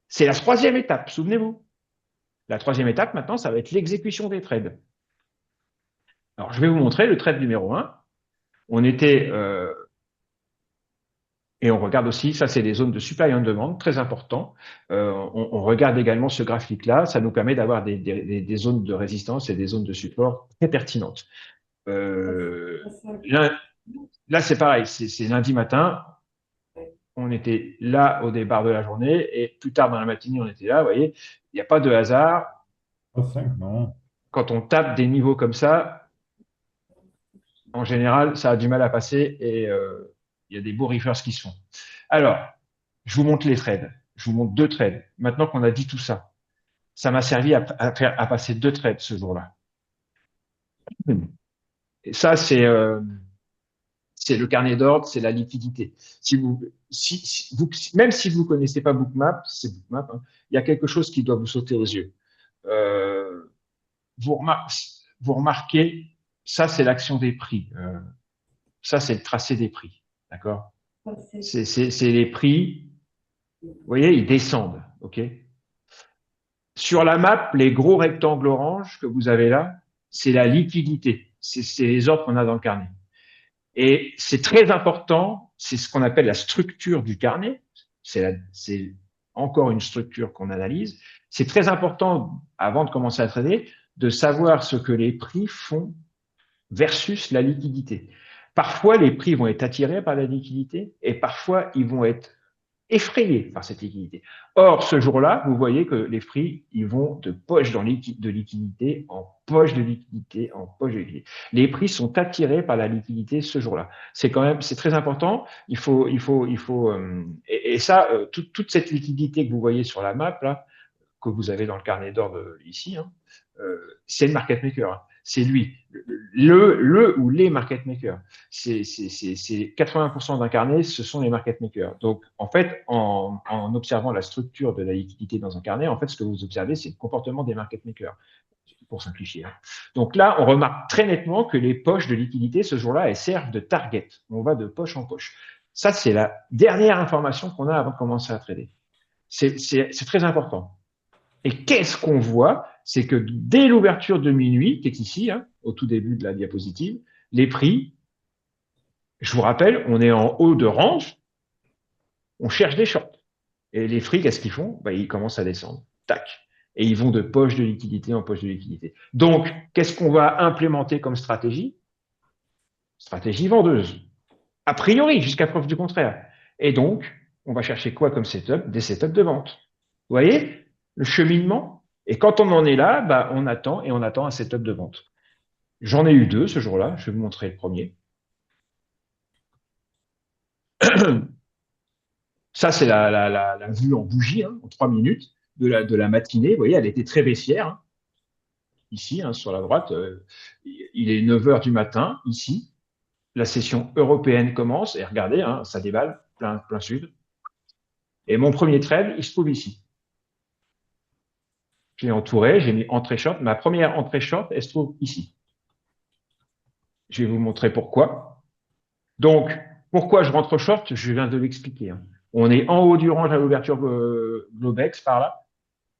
C'est la troisième étape, souvenez-vous. La troisième étape, maintenant, ça va être l'exécution des trades. Alors, je vais vous montrer le trade numéro 1. On était, et on regarde aussi, ça c'est des zones de supply and demand, très important. On regarde également ce graphique-là, ça nous permet d'avoir des zones de résistance et des zones de support très pertinentes. Là, c'est pareil, c'est lundi matin, on était là au départ de la journée, et plus tard dans la matinée, on était là, vous voyez, il n'y a pas de hasard. Non. Quand on tape des niveaux comme ça, en général, ça a du mal à passer et il y a des beaux reefers qui se font. Alors, je vous montre les trades. Je vous montre 2 trades. Maintenant qu'on a dit tout ça, ça m'a servi à passer 2 trades ce jour-là. Et ça, c'est le carnet d'ordre, c'est la liquidité. Même si vous ne connaissez pas Bookmap, c'est Bookmap, hein, il y a quelque chose qui doit vous sauter aux yeux. Vous remarquez, ça, c'est l'action des prix. Ça, c'est le tracé des prix. D'accord? C'est les prix. Vous voyez, ils descendent. OK? Sur la map, les gros rectangles orange que vous avez là, c'est la liquidité. C'est les ordres qu'on a dans le carnet. Et c'est très important, c'est ce qu'on appelle la structure du carnet. C'est encore une structure qu'on analyse. C'est très important, avant de commencer à trader, de savoir ce que les prix font versus la liquidité. Parfois, les prix vont être attirés par la liquidité et parfois, ils vont être effrayés par cette liquidité. Or, ce jour-là, vous voyez que les prix, ils vont de poche de liquidité en poche de liquidité en poche de liquidité. Les prix sont attirés par la liquidité ce jour-là. C'est très important. Et ça, toute cette liquidité que vous voyez sur la map là, que vous avez dans le carnet d'ordre ici, hein, c'est le market maker. Hein. C'est lui, le ou les market makers. C'est 80% d'un carnet, ce sont les market makers. Donc, en fait, en observant la structure de la liquidité dans un carnet, en fait, ce que vous observez, c'est le comportement des market makers, pour simplifier. Hein. Donc là, on remarque très nettement que les poches de liquidité, ce jour-là, elles servent de target. On va de poche en poche. Ça, c'est la dernière information qu'on a avant de commencer à trader. C'est très important. Et qu'est-ce qu'on voit? C'est que dès l'ouverture de minuit, qui est ici, hein, au tout début de la diapositive, les prix, je vous rappelle, on est en haut de range, on cherche des shorts. Et les prix, qu'est-ce qu'ils font? Ils commencent à descendre. Tac. Et ils vont de poche de liquidité en poche de liquidité. Donc, qu'est-ce qu'on va implémenter comme stratégie? Stratégie vendeuse. A priori, jusqu'à preuve du contraire. Et donc, on va chercher quoi comme setup? Des setups de vente. Vous voyez le cheminement? Et quand on en est là, on attend et on attend un setup de vente. J'en ai eu 2 ce jour-là. Je vais vous montrer le premier. Ça, c'est la vue en bougie, hein, en 3 minutes de la matinée. Vous voyez, elle était très baissière. Hein. Ici, hein, sur la droite, il est 9 h du matin, ici. La session européenne commence. Et regardez, hein, ça déballe, plein sud. Et mon premier trade, il se trouve ici. Je l'ai entouré, j'ai mis entrée short. Ma première entrée short, elle se trouve ici. Je vais vous montrer pourquoi. Donc, pourquoi je rentre short? Je viens de l'expliquer. Hein. On est en haut du range à l'ouverture Globex, par là.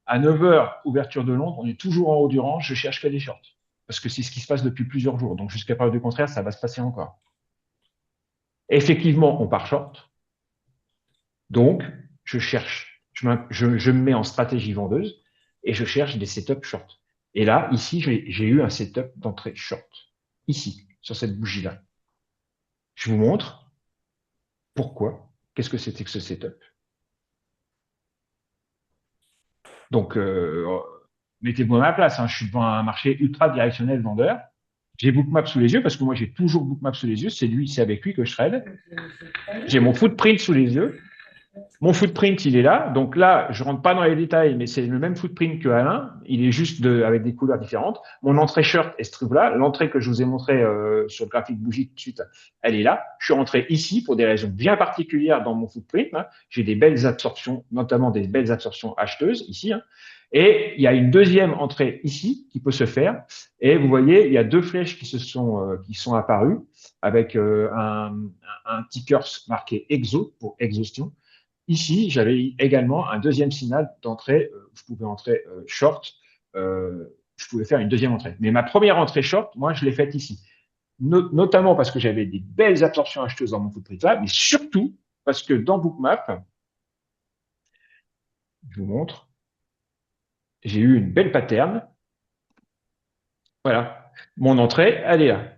À 9 h, ouverture de Londres, on est toujours en haut du range, je cherche que des shorts. Parce que c'est ce qui se passe depuis plusieurs jours. Donc, jusqu'à preuve du contraire, ça va se passer encore. Effectivement, on part short. Donc, je cherche, je me mets en stratégie vendeuse et je cherche des setups short. Et là, ici, j'ai eu un setup d'entrée short. Ici, sur cette bougie-là. Je vous montre pourquoi. Qu'est-ce que c'était que ce setup? Donc, mettez-vous à ma place. Hein, je suis devant un marché ultra directionnel vendeur. J'ai Bookmap sous les yeux parce que moi, j'ai toujours Bookmap sous les yeux. C'est avec lui que je trade. J'ai mon footprint sous les yeux. Mon footprint, il est là. Donc là, je rentre pas dans les détails, mais c'est le même footprint que Alain. Il est juste avec des couleurs différentes. Mon entrée short, elle se trouve là. L'entrée que je vous ai montrée sur le graphique bougie tout de suite, elle est là. Je suis rentré ici pour des raisons bien particulières dans mon footprint. Hein. J'ai des belles absorptions, notamment des belles absorptions acheteuses ici. Hein. Et il y a une deuxième entrée ici qui peut se faire. Et vous voyez, il y a deux flèches qui sont apparues avec un ticker marqué exo pour exhaustion. Ici, j'avais également un deuxième signal d'entrée. Je pouvais entrer short. Je pouvais faire une deuxième entrée. Mais ma première entrée short, moi, je l'ai faite ici. Notamment parce que j'avais des belles absorptions acheteuses dans mon footprint là, mais surtout parce que dans Bookmap, je vous montre, j'ai eu une belle pattern. Voilà. Mon entrée, elle est là.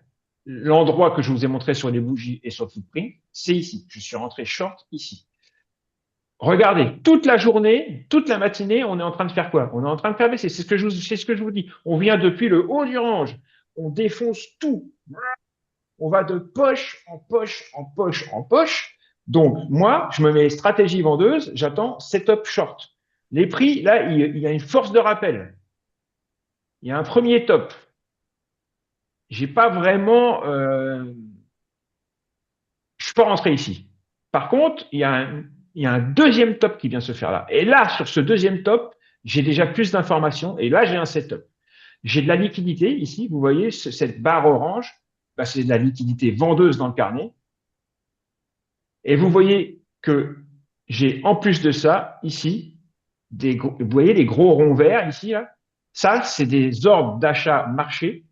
L'endroit que je vous ai montré sur les bougies et sur le footprint, c'est ici. Je suis rentré short ici. Regardez, toute la journée, toute la matinée, on est en train de faire quoi? On est en train de faire baisser. C'est ce que je vous dis. On vient depuis le haut du range. On défonce tout. On va de poche en poche en poche en poche. Donc, moi, je me mets stratégie vendeuse. J'attends setup short. Les prix, là, il y a une force de rappel. Il y a un premier top. J'ai pas vraiment. Je peux rentrer ici. Par contre, il y a un deuxième top qui vient se faire là. Et là, sur ce deuxième top, j'ai déjà plus d'informations. Et là, j'ai un setup. J'ai de la liquidité ici. Vous voyez cette barre orange. Bah, c'est de la liquidité vendeuse dans le carnet. Et vous voyez que j'ai en plus de ça, ici, vous voyez les gros ronds verts ici, là. Ça, c'est des ordres d'achat marché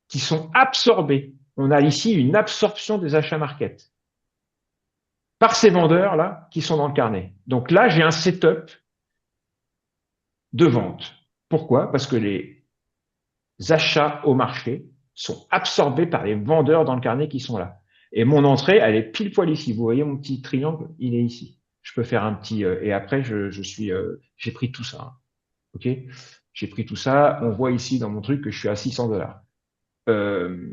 qui sont absorbés. On a ici une absorption des achats market par ces vendeurs-là qui sont dans le carnet. Donc là, j'ai un setup de vente. Pourquoi? Parce que les achats au marché sont absorbés par les vendeurs dans le carnet qui sont là. Et mon entrée, elle est pile poil ici. Vous voyez mon petit triangle, il est ici. Je peux faire un petit et après j'ai pris tout ça. Hein. Ok, j'ai pris tout ça. On voit ici dans mon truc que je suis à 600 $.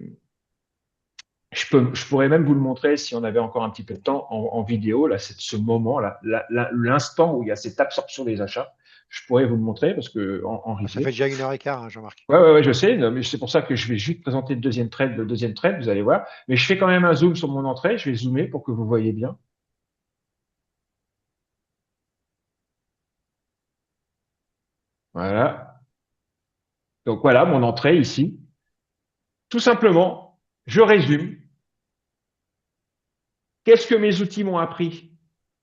Je pourrais même vous le montrer si on avait encore un petit peu de temps en vidéo. Là, c'est ce moment, là, l'instant où il y a cette absorption des achats. Je pourrais vous le montrer parce que en Ça replay. fait déjà 1h15, hein, Jean-Marc. Ouais, je sais, non, mais c'est pour ça que je vais juste présenter le deuxième trade, vous allez voir. Mais je fais quand même un zoom sur mon entrée. Je vais zoomer pour que vous voyez bien. Voilà. Donc voilà mon entrée ici. Tout simplement, je résume. Qu'est-ce que mes outils m'ont appris?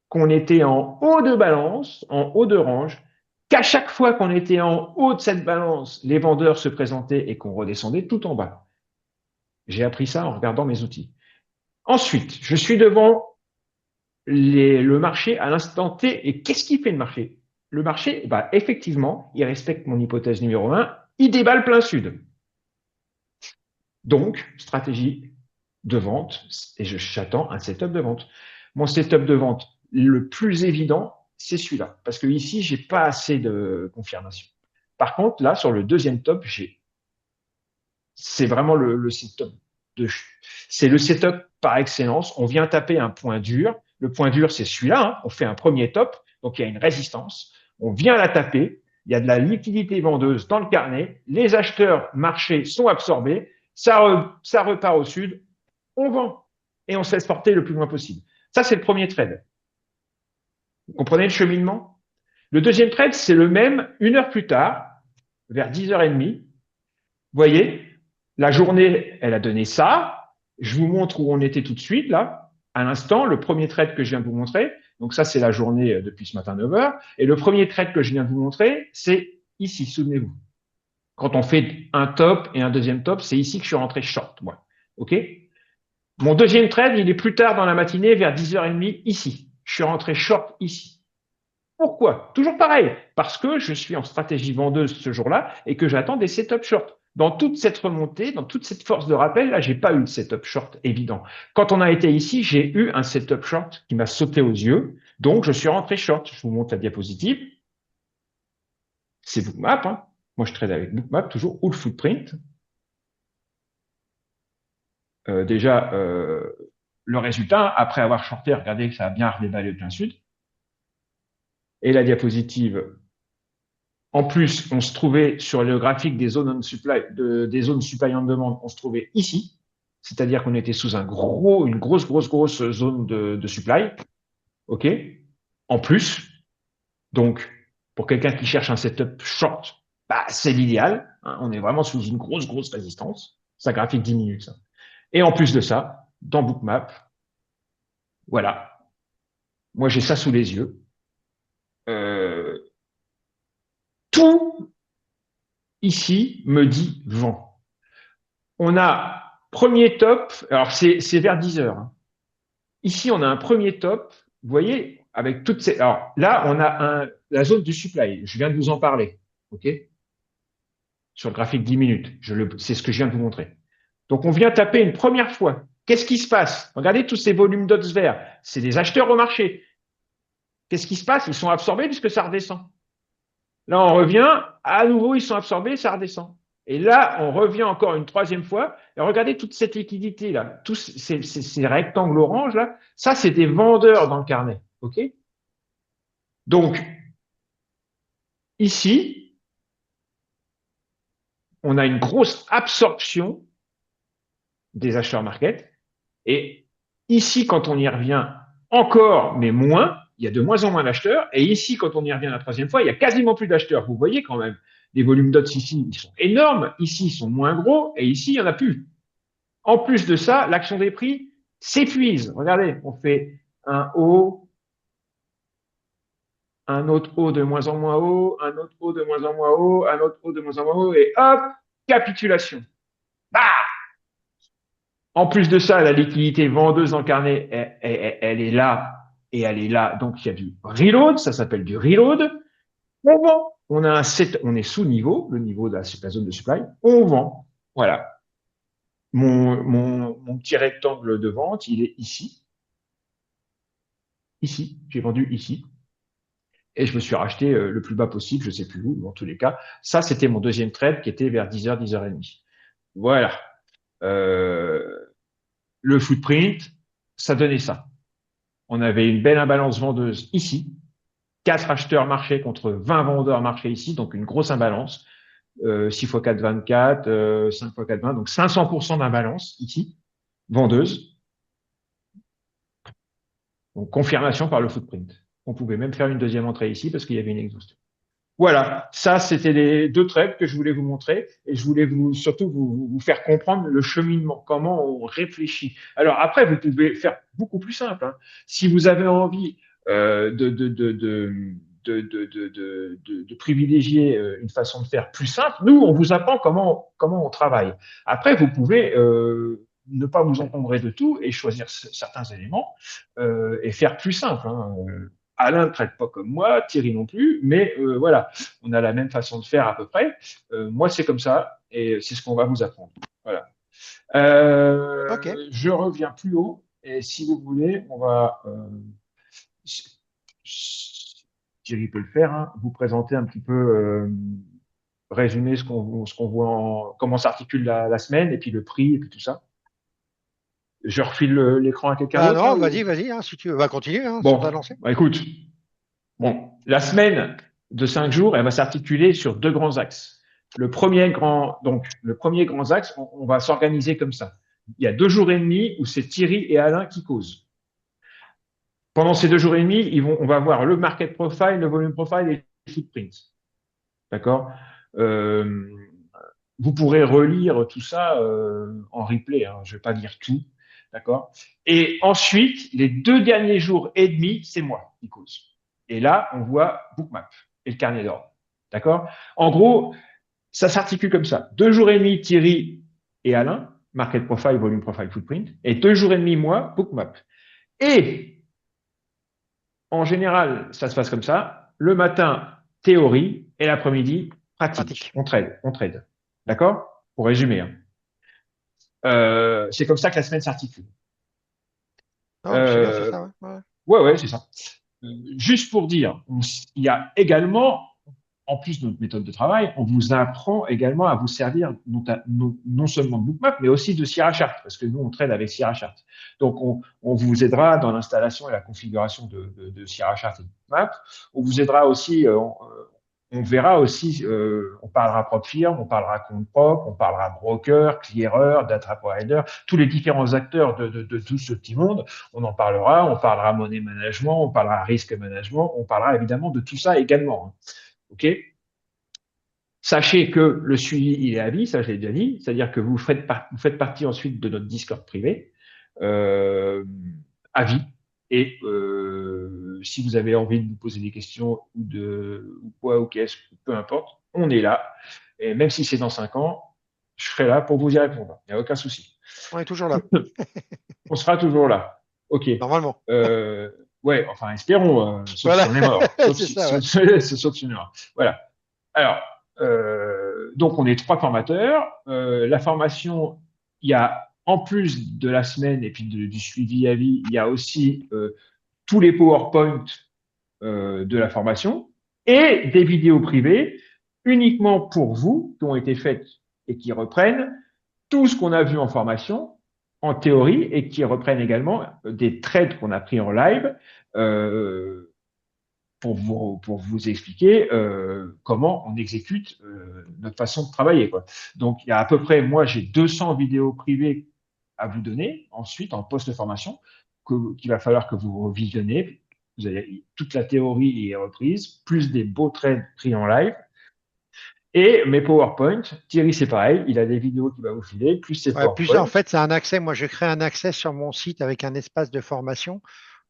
Qu'on était en haut de balance, en haut de range, qu'à chaque fois qu'on était en haut de cette balance, les vendeurs se présentaient et qu'on redescendait tout en bas. J'ai appris ça en regardant mes outils. Ensuite, je suis devant le marché à l'instant T. Et qu'est-ce qui fait le marché? Le marché, bah, effectivement, il respecte mon hypothèse numéro 1, il déballe plein sud. Donc, stratégie de vente, et j'attends un setup de vente. Mon setup de vente, le plus évident, c'est celui-là. Parce que ici, j'ai pas assez de confirmation. Par contre, là, sur le deuxième top, c'est vraiment le setup c'est le setup par excellence. On vient taper un point dur. Le point dur, c'est celui-là. Hein. On fait un premier top. Donc, il y a une résistance. On vient la taper. Il y a de la liquidité vendeuse dans le carnet. Les acheteurs marchés sont absorbés. Ça repart au sud. On vend. Et on se laisse porter le plus loin possible. Ça, c'est le premier trade. Vous comprenez le cheminement? Le deuxième trade, c'est le même une heure plus tard, vers 10h30. Vous voyez, la journée, elle a donné ça. Je vous montre où on était tout de suite, là. À l'instant, le premier trade que je viens de vous montrer, donc ça, c'est la journée depuis ce matin 9h. Et le premier trade que je viens de vous montrer, c'est ici, souvenez-vous. Quand on fait un top et un deuxième top, c'est ici que je suis rentré short, moi. OK? Mon deuxième trade, il est plus tard dans la matinée, vers 10h30, ici. Je suis rentré short ici. Pourquoi? Toujours pareil, parce que je suis en stratégie vendeuse ce jour-là et que j'attends des setup short. Dans toute cette remontée, dans toute cette force de rappel, là, j'ai pas eu de setup short évident. Quand on a été ici, j'ai eu un setup short qui m'a sauté aux yeux, donc je suis rentré short. Je vous montre la diapositive. C'est Bookmap. Hein. Moi, je trade avec Bookmap toujours ou le footprint. Déjà, le résultat, après avoir shorté, regardez que ça a bien redéballé le plein sud. et la diapositive. En plus, on se trouvait sur le graphique des zones on supply, des zones supply and demand, on se trouvait ici, c'est-à-dire qu'on était sous une grosse zone de supply. OK? En plus, donc, pour quelqu'un qui cherche un setup short, bah, c'est l'idéal. Hein, on est vraiment sous une grosse résistance. Ça graphique 10 minutes. Ça. Et en plus de ça, dans Bookmap, voilà. Moi, j'ai ça sous les yeux. Tout ici me dit vent. On a premier top, alors c'est vers 10 heures. Hein. Ici, on a un premier top. Vous voyez, avec toutes ces. Alors là, on a la zone du supply. Je viens de vous en parler. OK? Sur le graphique 10 minutes. C'est ce que je viens de vous montrer. Donc, on vient taper une première fois. Qu'est-ce qui se passe? Regardez tous ces volumes dots verts. C'est des acheteurs au marché. Qu'est-ce qui se passe? Ils sont absorbés puisque ça redescend. Là, on revient. À nouveau, ils sont absorbés, ça redescend. Et là, on revient encore une troisième fois. Et regardez toute cette liquidité-là. Tous ces rectangles orange, là. Ça, c'est des vendeurs dans le carnet. OK? Donc, ici, on a une grosse absorption des acheteurs market. Et ici, quand on y revient encore, mais moins, il y a de moins en moins d'acheteurs. Et ici, quand on y revient la troisième fois, il y a quasiment plus d'acheteurs. Vous voyez quand même, les volumes dots ici, ils sont énormes. Ici, ils sont moins gros. Et ici, il n'y en a plus. En plus de ça, l'action des prix s'épuise. Regardez, on fait un haut, un autre haut de moins en moins haut, un autre haut de moins en moins haut, un autre haut de moins en moins haut, et hop, capitulation. Bah en plus de ça, la liquidité vendeuse en carnet, elle est là et elle est là. Donc, il y a du reload, ça s'appelle du reload. On vend. On est sous niveau, le niveau de la zone de supply. On vend. Voilà. Mon petit rectangle de vente, il est ici. Ici. J'ai vendu ici. Et je me suis racheté le plus bas possible, je ne sais plus où, dans tous les cas. Ça, c'était mon deuxième trade qui était vers 10h, 10h30. Voilà. Le footprint, ça donnait ça. On avait une belle imbalance vendeuse ici, 4 acheteurs marché contre 20 vendeurs marché ici, donc une grosse imbalance. 6 x 4, 24, 5 x 4, 20, donc 500% d'imbalance ici, vendeuse. Donc confirmation par le footprint. On pouvait même faire une deuxième entrée ici parce qu'il y avait une exhaustion. Voilà, ça c'était les deux trades que je voulais vous montrer et je voulais surtout vous faire comprendre le cheminement, comment on réfléchit. Alors après, vous pouvez faire beaucoup plus simple. Hein. Si vous avez envie de privilégier une façon de faire plus simple, nous, on vous apprend comment on travaille. Après, vous pouvez ne pas vous encombrer de tout et choisir certains éléments et faire plus simple. Hein. Alain ne traite pas comme moi, Thierry non plus, mais voilà, on a la même façon de faire à peu près. Moi, c'est comme ça, et c'est ce qu'on va vous apprendre. Voilà. Ok. Je reviens plus haut, et si vous voulez, on va, Thierry peut le faire, hein, vous présenter un petit peu, résumer ce qu'on voit, comment s'articule la semaine, et puis le prix, et puis tout ça. Je refile l'écran à quelqu'un d'autre. Non, vas-y, hein, si tu veux. Continue hein, sur ta Bon, lancée. bah, écoute, la semaine de 5 jours, elle va s'articuler sur 2 grands axes. Le premier grand axe, on va s'organiser comme ça. Il y a 2 jours et demi où c'est Thierry et Alain qui causent. Pendant ces 2 jours et demi, on va voir le market profile, le volume profile et le footprint. D'accord Vous pourrez relire tout ça en replay. Hein, je ne vais pas lire tout. D'accord Et ensuite, les 2 derniers jours et demi, c'est moi qui cause. Et là, on voit Bookmap et le carnet d'ordre. D'accord En gros, ça s'articule comme ça. 2 jours et demi, Thierry et Alain, market profile, volume profile, footprint. Et 2 jours et demi, moi, Bookmap. Et en général, ça se passe comme ça. Le matin, théorie, et l'après-midi, pratique. On trade. D'accord Pour résumer. Hein. C'est comme ça que la semaine s'articule. C'est bien, c'est ça. Ouais, c'est ça. Juste pour dire, il y a également en plus de notre méthode de travail, on vous apprend également à vous servir non seulement de Bookmap, mais aussi de Sierra Chart, parce que nous, on trade avec Sierra Chart. Donc, on vous aidera dans l'installation et la configuration de Sierra Chart et de Bookmap. On vous aidera aussi, on verra aussi, on parlera propre firme, on parlera compte propre, on parlera broker, clearer, data provider, tous les différents acteurs de tout ce petit monde. On en parlera, on parlera money management, on parlera risque management, on parlera évidemment de tout ça également. OK? Sachez que le suivi, il est à vie, ça je l'ai déjà dit, c'est-à-dire que vous faites partie ensuite de notre Discord privé à vie. Et si vous avez envie de nous poser des questions ou quoi ou qu'est-ce, peu importe, on est là. Et même si c'est dans 5 ans, je serai là pour vous y répondre. Il n'y a aucun souci. On est toujours là, On sera toujours là. OK. normalement. Ouais, enfin, espérons, sauf Voilà. si on est mort. Sauf C'est si, ça, ouais. sauf si on est mort. Voilà. Alors, donc on est 3 formateurs. La formation, il y a en plus de la semaine et puis du suivi à vie, il y a aussi tous les PowerPoint de la formation et des vidéos privées uniquement pour vous qui ont été faites et qui reprennent tout ce qu'on a vu en formation, en théorie, et qui reprennent également des trades qu'on a pris en live pour vous expliquer comment on exécute notre façon de travailler, quoi. Donc, il y a à peu près, moi, j'ai 200 vidéos privées à vous donner ensuite en post-formation qu'il va falloir que vous revisionnez. Vous avez toute la théorie est reprise, plus des beaux trades pris en live. Et mes PowerPoint, Thierry, c'est pareil, il a des vidéos qu'il va vous filer, plus ses Ouais, plus, en PowerPoint. fait, c'est un accès. Moi, je crée un accès sur mon site avec un espace de formation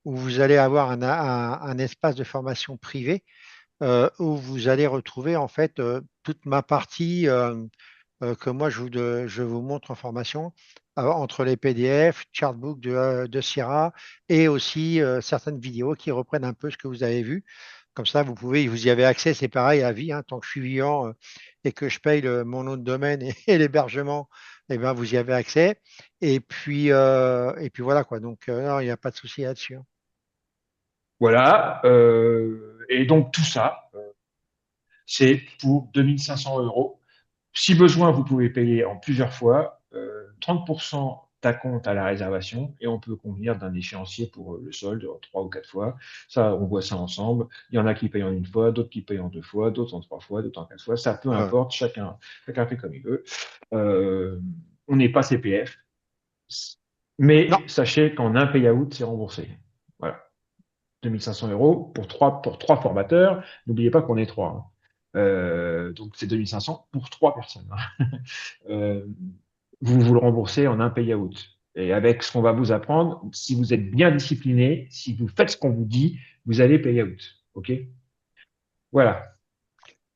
où vous allez avoir un espace de formation privé où vous allez retrouver en fait toute ma partie que moi je vous montre en formation entre les PDF, chartbook de Sierra et aussi certaines vidéos qui reprennent un peu ce que vous avez vu. Comme ça, vous y avez accès, c'est pareil à vie, hein, tant que je suis vivant et que je paye mon nom de domaine et l'hébergement, eh ben, vous y avez accès. Et puis voilà quoi. Donc, non, il n'y a pas de souci là-dessus, hein. Voilà. Et donc, tout ça, c'est pour 2500 euros. Si besoin, vous pouvez payer en plusieurs fois, 30% d'acompte à la réservation et on peut convenir d'un échéancier pour le solde en 3 ou 4 fois. Ça, on voit ça ensemble. Il y en a qui payent en une fois, d'autres qui payent en 2 fois, d'autres en 3 fois, d'autres en 4 fois. Ça, peu Ouais. importe, chacun fait comme il veut. On n'est pas CPF, Non, mais sachez qu'en un payout, c'est remboursé. Voilà. 2500 euros pour trois formateurs. N'oubliez pas qu'on est 3. Hein. Donc, c'est 2500 pour 3 personnes. Hein. Euh, vous le remboursez en un payout. Et avec ce qu'on va vous apprendre, si vous êtes bien discipliné, si vous faites ce qu'on vous dit, vous allez payout. OK? Voilà.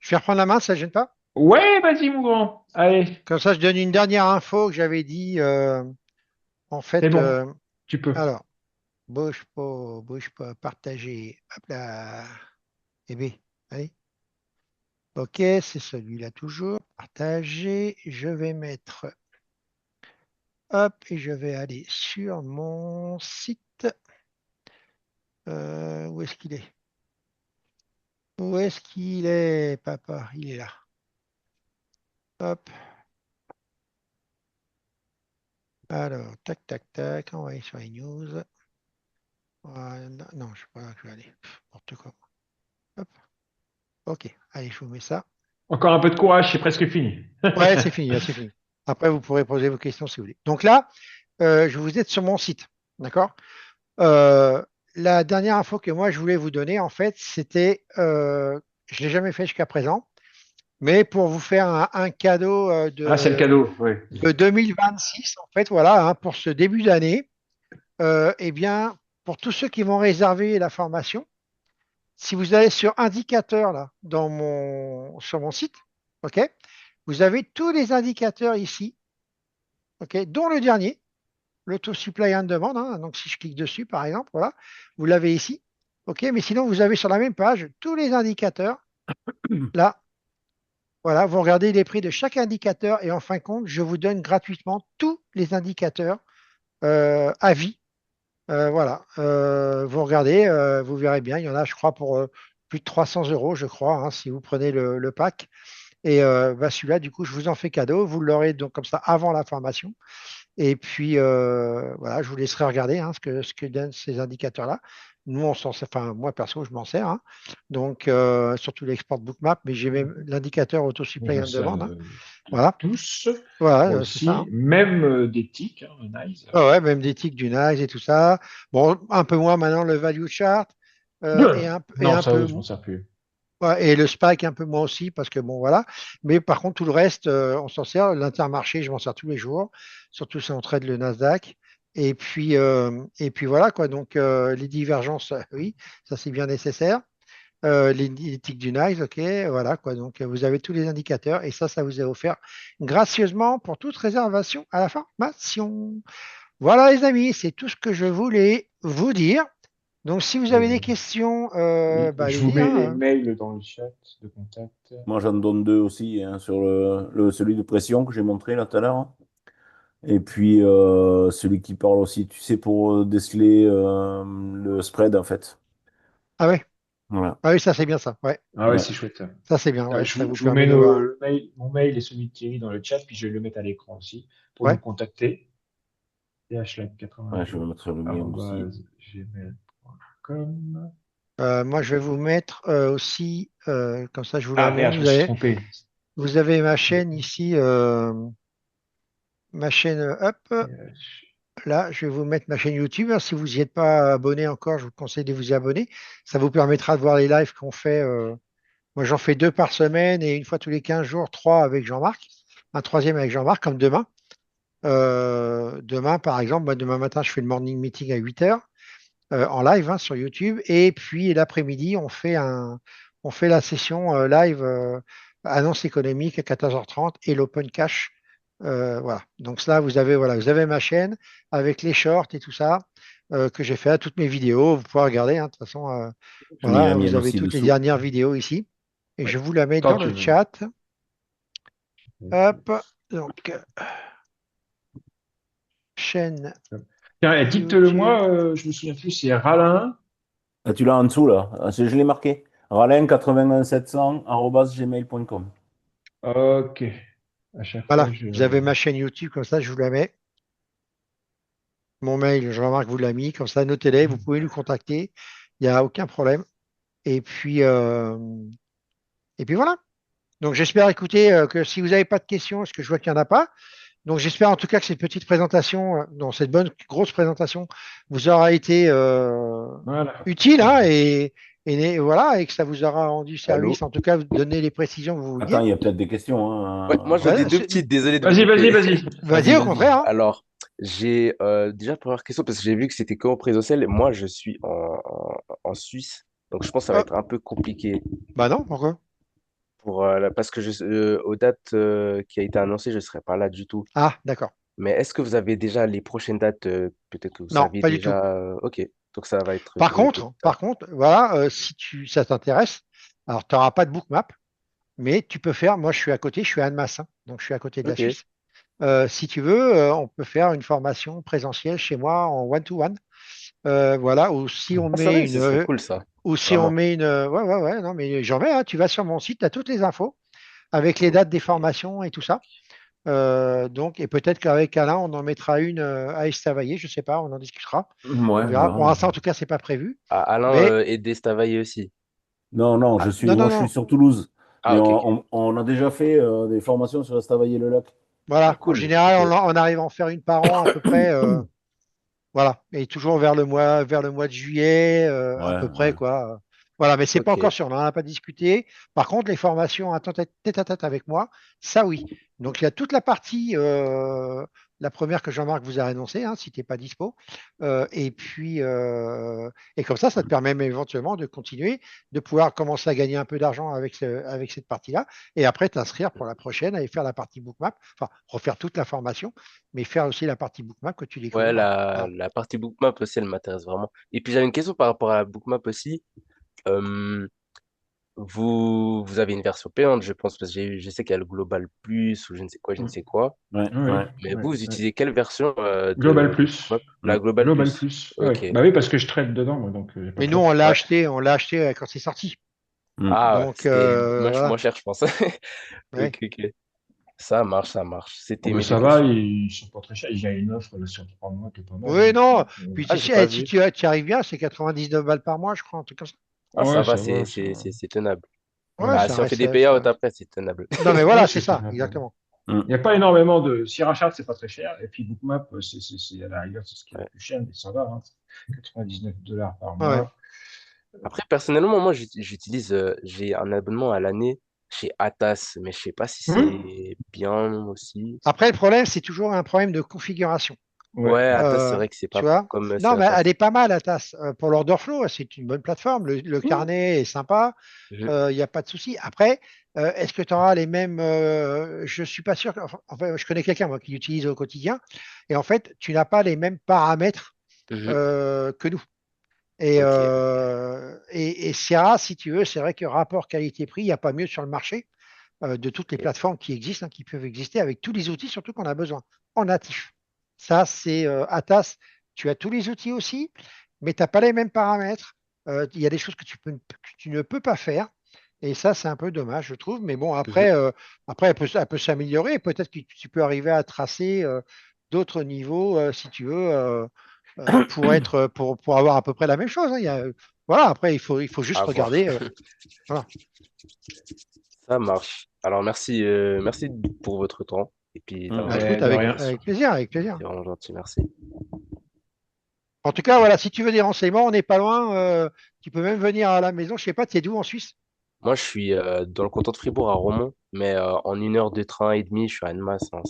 je vais reprendre la main, ça ne gêne pas. Ouais, vas-y, mon grand. Allez, Comme ça, je donne une dernière info que j'avais dit. En c'est fait, bon. Tu peux. alors, bouge pas, partager. Hop là. Eh bien, allez. Ok, c'est celui-là toujours. Partager. Je vais mettre. Hop, et je vais aller sur mon site. Où est-ce qu'il est? Où est-ce qu'il est, papa? Il est là. Hop. Alors, tac, tac, tac. On va aller sur les news. Voilà. Non, je sais pas là que je vais aller. N'importe quoi. Hop. Ok, allez, je vous mets ça. Encore un peu de courage, c'est presque fini. Ouais, c'est fini, là, c'est fini. Après, vous pourrez poser vos questions si vous voulez. Donc là, je vous aide sur mon site. D'accord? Euh, la dernière info que moi, je voulais vous donner, en fait, c'était, je ne l'ai jamais fait jusqu'à présent, mais pour vous faire un cadeau Ah, c'est le cadeau, oui. de 2026, en fait, voilà, hein, pour ce début d'année, eh bien, pour tous ceux qui vont réserver la formation, si vous allez sur indicateur, là, sur mon site, OK, vous avez tous les indicateurs ici, OK, dont le dernier, l'auto-supply and demand, hein. Donc, si je clique dessus, par exemple, voilà, vous l'avez ici. OK, mais sinon, vous avez sur la même page tous les indicateurs. Là, voilà, vous regardez les prix de chaque indicateur et en fin de compte, je vous donne gratuitement tous les indicateurs à vie. Voilà, vous regardez, vous verrez bien. Il y en a, je crois, pour plus de 300 €, je crois, hein, si vous prenez le pack. Et celui-là, du coup, je vous en fais cadeau. Vous l'aurez donc comme ça avant la formation. Et puis, voilà, je vous laisserai regarder ce que donnent ces indicateurs-là. Nous, on s'en sert, enfin, moi, perso, je m'en sers, hein. Donc, surtout l'export bookmap, mais j'ai même l'indicateur auto-supply On and sert demand, hein. Voilà, tous, voilà, moi c'est ça, aussi, hein. même des tics, nice. Ouais, ouais, même des tics du NICE et tout ça. Bon, un peu moins maintenant le value chart et Non, un ça, peu, je m'en sers plus. ouais, et le spike un peu moins aussi parce que bon, voilà. Mais par contre, tout le reste, on s'en sert. L'intermarché, je m'en sers tous les jours, surtout si on trade le Nasdaq. Et puis voilà quoi. Donc, les divergences, oui, ça c'est bien nécessaire. Les tics du NICE, ok, voilà quoi. Donc, vous avez tous les indicateurs et ça vous est offert gracieusement pour toute réservation à la formation. Voilà les amis, c'est tout ce que je voulais vous dire. Donc si vous avez des questions, Je vous allez-y, mets les hein. mails dans le chat de contact. Moi, j'en donne deux aussi, hein, sur celui de pression que j'ai montré là tout à l'heure. Et puis, celui qui parle aussi, tu sais, pour déceler le spread, en fait. Ah ouais, Voilà. ah oui, ça c'est bien ça. Ouais, Ah ouais, Ouais. c'est chouette. ça c'est bien. Ouais, Je ça vous, vous je vous permet mets de voir. mon mail et celui de Thierry dans le chat, puis je vais le mettre à l'écran aussi pour nous Ouais. contacter. Ouais, je vais thlab82 mettre le mien aussi. gmail.com. Moi je vais vous mettre aussi, comme ça je vous la Ah mets. merde, je me Vous suis avez, trompé. vous avez ma chaîne ici, ma chaîne up. Là, je vais vous mettre ma chaîne YouTube, hein. Si vous n'y êtes pas abonné encore, je vous conseille de vous y abonner. Ça vous permettra de voir les lives qu'on fait. Moi, j'en fais 2 par semaine et une fois tous les 15 jours, 3 avec Jean-Marc. Un troisième avec Jean-Marc, comme demain. Demain, par exemple, moi, demain matin, je fais le morning meeting à 8 heures en live, hein, sur YouTube. Et puis l'après-midi, on fait la session live annonce économique à 14h30 et l'open cash. Voilà. Donc là, vous avez ma chaîne avec les shorts et tout ça que j'ai fait à toutes mes vidéos. Vous pouvez regarder, hein, de toute façon, J'ai mis la voilà, vous mienne avez aussi toutes les dessous. dernières vidéos ici. Et je Ouais. vous la mets Quand dans tu le veux. chat. Hop. Donc, chaîne Tiens, dicte-le YouTube. moi, je me souviens plus, c'est Ralin. Ah, tu l'as en dessous, là. Ah, je l'ai marqué. Ralin81700@gmail.com. Ok. À chaque fois, Voilà, vous avez ma chaîne YouTube, comme ça, je vous la mets. Mon mail, je remarque que vous l'a mis, comme ça, notez-les, vous pouvez nous contacter, il n'y a aucun problème. Et puis, euh, et puis voilà. Donc j'espère, écoutez, que si vous n'avez pas de questions, parce que je vois qu'il n'y en a pas, donc j'espère en tout cas que cette petite présentation, non, cette bonne grosse présentation vous aura été Voilà. utile, hein, voilà, et que ça vous aura rendu Allô? service, en tout cas, vous donner les précisions que vous Attends, vouliez. il y a peut-être des questions, Ouais, hein. moi j'en ai Ouais, deux petites, désolé de vous Vas-y, vas-y, couper. vas-y. vas-y, Vas-y, au vas-y. contraire, hein. Alors, j'ai déjà première question parce que j'ai vu que c'était que au présentiel. Moi, je suis en Suisse, donc je pense que ça va Oh, être un peu compliqué bah non, pourquoi? parce que aux dates qui a été annoncées, je serai pas là du tout. Ah, d'accord. Mais est-ce que vous avez déjà les prochaines dates? Peut-être que vous Non, saviez pas du tout. déjà. Ok, donc ça va être communiqué plus tard. Par contre, voilà, si ça t'intéresse, alors tu n'auras pas de bookmap, mais tu peux faire, moi je suis à côté, je suis à Annemasse, hein, donc je suis à côté de la Ok, Suisse. Si tu veux, on peut faire une formation présentielle chez moi en one-to-one. Voilà, ou si on ah, c'est met vrai, ce serait cool ça, vraiment. ouais, ouais, ouais, non, mais j'en mets, hein, tu vas sur mon site, tu as toutes les infos avec les dates des formations et tout ça. Donc, et peut-être qu'avec Alain, on en mettra une à Estavayer, je sais pas, on en discutera. On Ouais, verra. voilà. Pour l'instant, en tout cas, c'est pas prévu. Ah, Alain Mais et Destavayer aussi. Non, non, Ah, non, moi, non, je suis non. sur Toulouse. ah, Mais ok, ok. on a déjà fait des formations sur Estavayer-le-Lac. Ah, Voilà. En cool, général, ok. on arrive à en faire une par an à peu près. Voilà. Et toujours vers le mois de juillet, à Ouais, peu près, ouais. quoi. Voilà. Mais c'est pas Ok. encore sûr. On n'en a pas discuté. Par contre, les formations à tête à tête avec moi, ça oui. Donc, il y a toute la partie, la première que Jean-Marc vous a annoncée, hein, si tu n'es pas dispo. Et puis, et comme ça te permet même éventuellement de continuer, de pouvoir commencer à gagner un peu d'argent avec cette partie-là. Et après, t'inscrire pour la prochaine et faire la partie bookmap. Enfin, refaire toute la formation, mais faire aussi la partie bookmap que tu Ouais, découvriras. Voilà. la partie bookmap aussi, elle m'intéresse vraiment. Et puis j'avais une question par rapport à la bookmap aussi. Euh, vous avez une version payante, je pense, parce que je sais qu'il y a le Global Plus ou je ne sais quoi, je ne sais quoi. Ouais, Oui, ouais. Mais oui, vous oui. utilisez quelle version Global de Plus. bookmap? Mm. La Global Global Plus. Plus. Oui. Ok. Bah oui, parce que je traite dedans, moi, donc j'ai pas Mais le nous, choix. Ouais. on l'a acheté quand c'est sorti. Ah, ouais, Donc, c'était moins voilà. cher, je pense. Ouais. Ok, ok. Ça marche, ça marche. C'était Mais mes deux ça va, questions. ils sont pas très chers. Il y a une offre là, sur 3 mois qui est pas mal, Oui, non. hein. Puis Ah, tu j'ai sais, pas si vu. tu arrives bien, c'est 99 balles par mois, je crois, un truc comme ça. Ah, ça Ouais, va, ça va, ça va. c'est tenable. Ouais, Bah, Ouais, ça si on fait reste. des payouts après, c'est tenable. Non, mais ouais, voilà, c'est c'est ça, tenable. exactement. Il n'y a pas énormément de. Sierra c'est pas très cher. Et puis Bookmap, à la rigueur, c'est ce qui est le Ouais. plus cher, mais ça va. Hein. 99 $ par Ouais. mois. Après, personnellement, moi, j'utilise, j'ai un abonnement à l'année chez Atas, mais je sais pas si Hum c'est bien aussi. Après, le problème, c'est toujours un problème de configuration. Ouais. Ouais, Atas, c'est Euh, vrai que c'est pas tu vois? comme Non, sur mais elle Atas. est pas mal, Atas. Pour l'order flow, c'est une bonne plateforme. Le Hum. carnet est sympa. Je- Il n'y a pas de souci. Après, est-ce que tu auras les mêmes. Je suis pas sûr. Enfin, je connais quelqu'un, moi, qui l'utilise au quotidien. Et en fait, tu n'as pas les mêmes paramètres Mhm. que nous. Et, Ok. Sierra, si tu veux, c'est vrai que rapport qualité-prix, il n'y a pas mieux sur le marché de toutes les Ok. plateformes qui existent, hein, qui peuvent exister avec tous les outils, surtout qu'on a besoin en natif. Ça, c'est Atas. Tu as tous les outils aussi, mais tu n'as pas les mêmes paramètres. Il y a des choses que tu ne peux pas faire. Et ça, c'est un peu dommage, je trouve. Mais bon, Mhm. après elle peut s'améliorer. Peut-être que tu peux arriver à tracer d'autres niveaux, si tu veux, pour avoir à peu près la même chose, hein. Voilà, après, il faut juste À voir. regarder. Voilà. Ça marche. Alors, merci pour votre temps et puis d'avoir Bah, répondu écoute, De à mes rien. questions. avec plaisir, avec plaisir. C'est vraiment gentil, merci. En tout cas, voilà, si tu veux des renseignements, on n'est pas loin. Tu peux même venir à la maison. Je sais pas, tu es d'où en Suisse? Moi, je suis dans le canton de Fribourg à Romont, mais en 1 heure de train et demi, je suis à Annemasse, hein.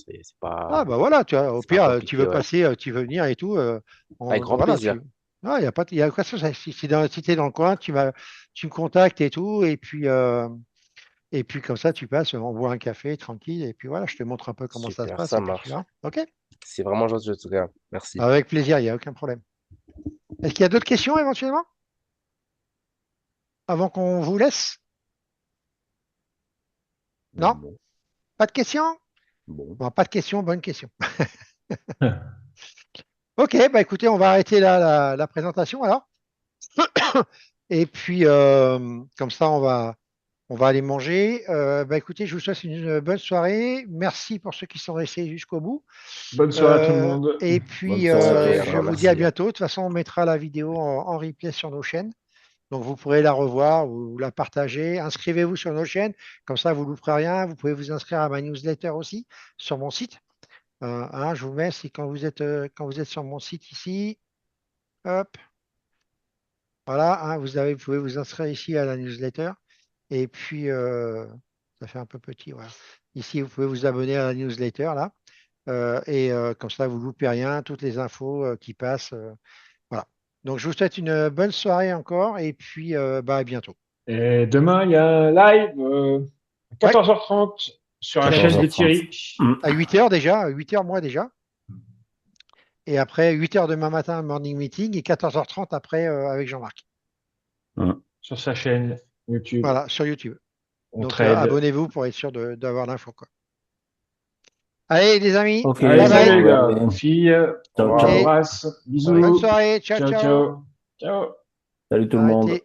Ah, bah voilà, tu vois, au C'est pas pire, tu veux compliqué, ouais. passer, tu veux venir et tout. Avec grand Voilà, plaisir. il y a pas, il y a aucun souci. Si t'es dans le coin, tu me contactes et tout. Et puis comme ça, tu passes, on boit un café tranquille. Et puis voilà, je te montre un peu comment ça se Super, passe. ça Et puis tu marche. verras. OK? C'est vraiment gentil en tout cas. Merci. Avec plaisir, il n'y a aucun problème. Est-ce qu'il y a d'autres questions éventuellement avant qu'on vous laisse? Non? Bon, Pas de questions? bon. Bon, pas de questions, bonne question. Ok, bah écoutez, on va arrêter là la présentation alors. Et puis, comme ça, on va aller manger. Bah écoutez, je vous souhaite une bonne soirée. Merci pour ceux qui sont restés jusqu'au bout. Bonne soirée à tout le monde. Et Bonne puis, soirée à Soirée, tous. je encore vous dis à merci. bientôt. De toute façon, on mettra la vidéo en replay sur nos chaînes. Donc, vous pourrez la revoir ou la partager. Inscrivez-vous sur nos chaînes. Comme ça, vous ne louperez rien. Vous pouvez vous inscrire à ma newsletter aussi sur mon site. Je vous mets, c'est quand vous êtes sur mon site ici. Hop, voilà, vous pouvez vous inscrire ici à la newsletter. Et puis, ça fait un peu petit, voilà. Ici, vous pouvez vous abonner à la newsletter, là. Comme ça, vous ne loupez rien, toutes les infos qui passent. Voilà. Donc, je vous souhaite une bonne soirée encore. Et puis, bah, à bientôt. Et demain, il y a un live à Ouais, 14h30 sur la très bien. chaîne de 14h30. Thierry. À 8 heures déjà, à 8 heures moi déjà. Et après, 8 heures demain matin, morning meeting. Et 14h30 après avec Jean-Marc. Sur sa chaîne YouTube. Voilà, sur YouTube. On Donc, trade. abonnez-vous pour être sûr d'avoir l'info, quoi. Allez, les amis, Ok, Allez, bye salut bye. les gars. allez. Filles, Ciao, on Et ciao. embrasse. Soirée. bonne Bisous. soirée. Ciao, Ciao, ciao. ciao. Ciao. Salut tout le monde. Arrêtez.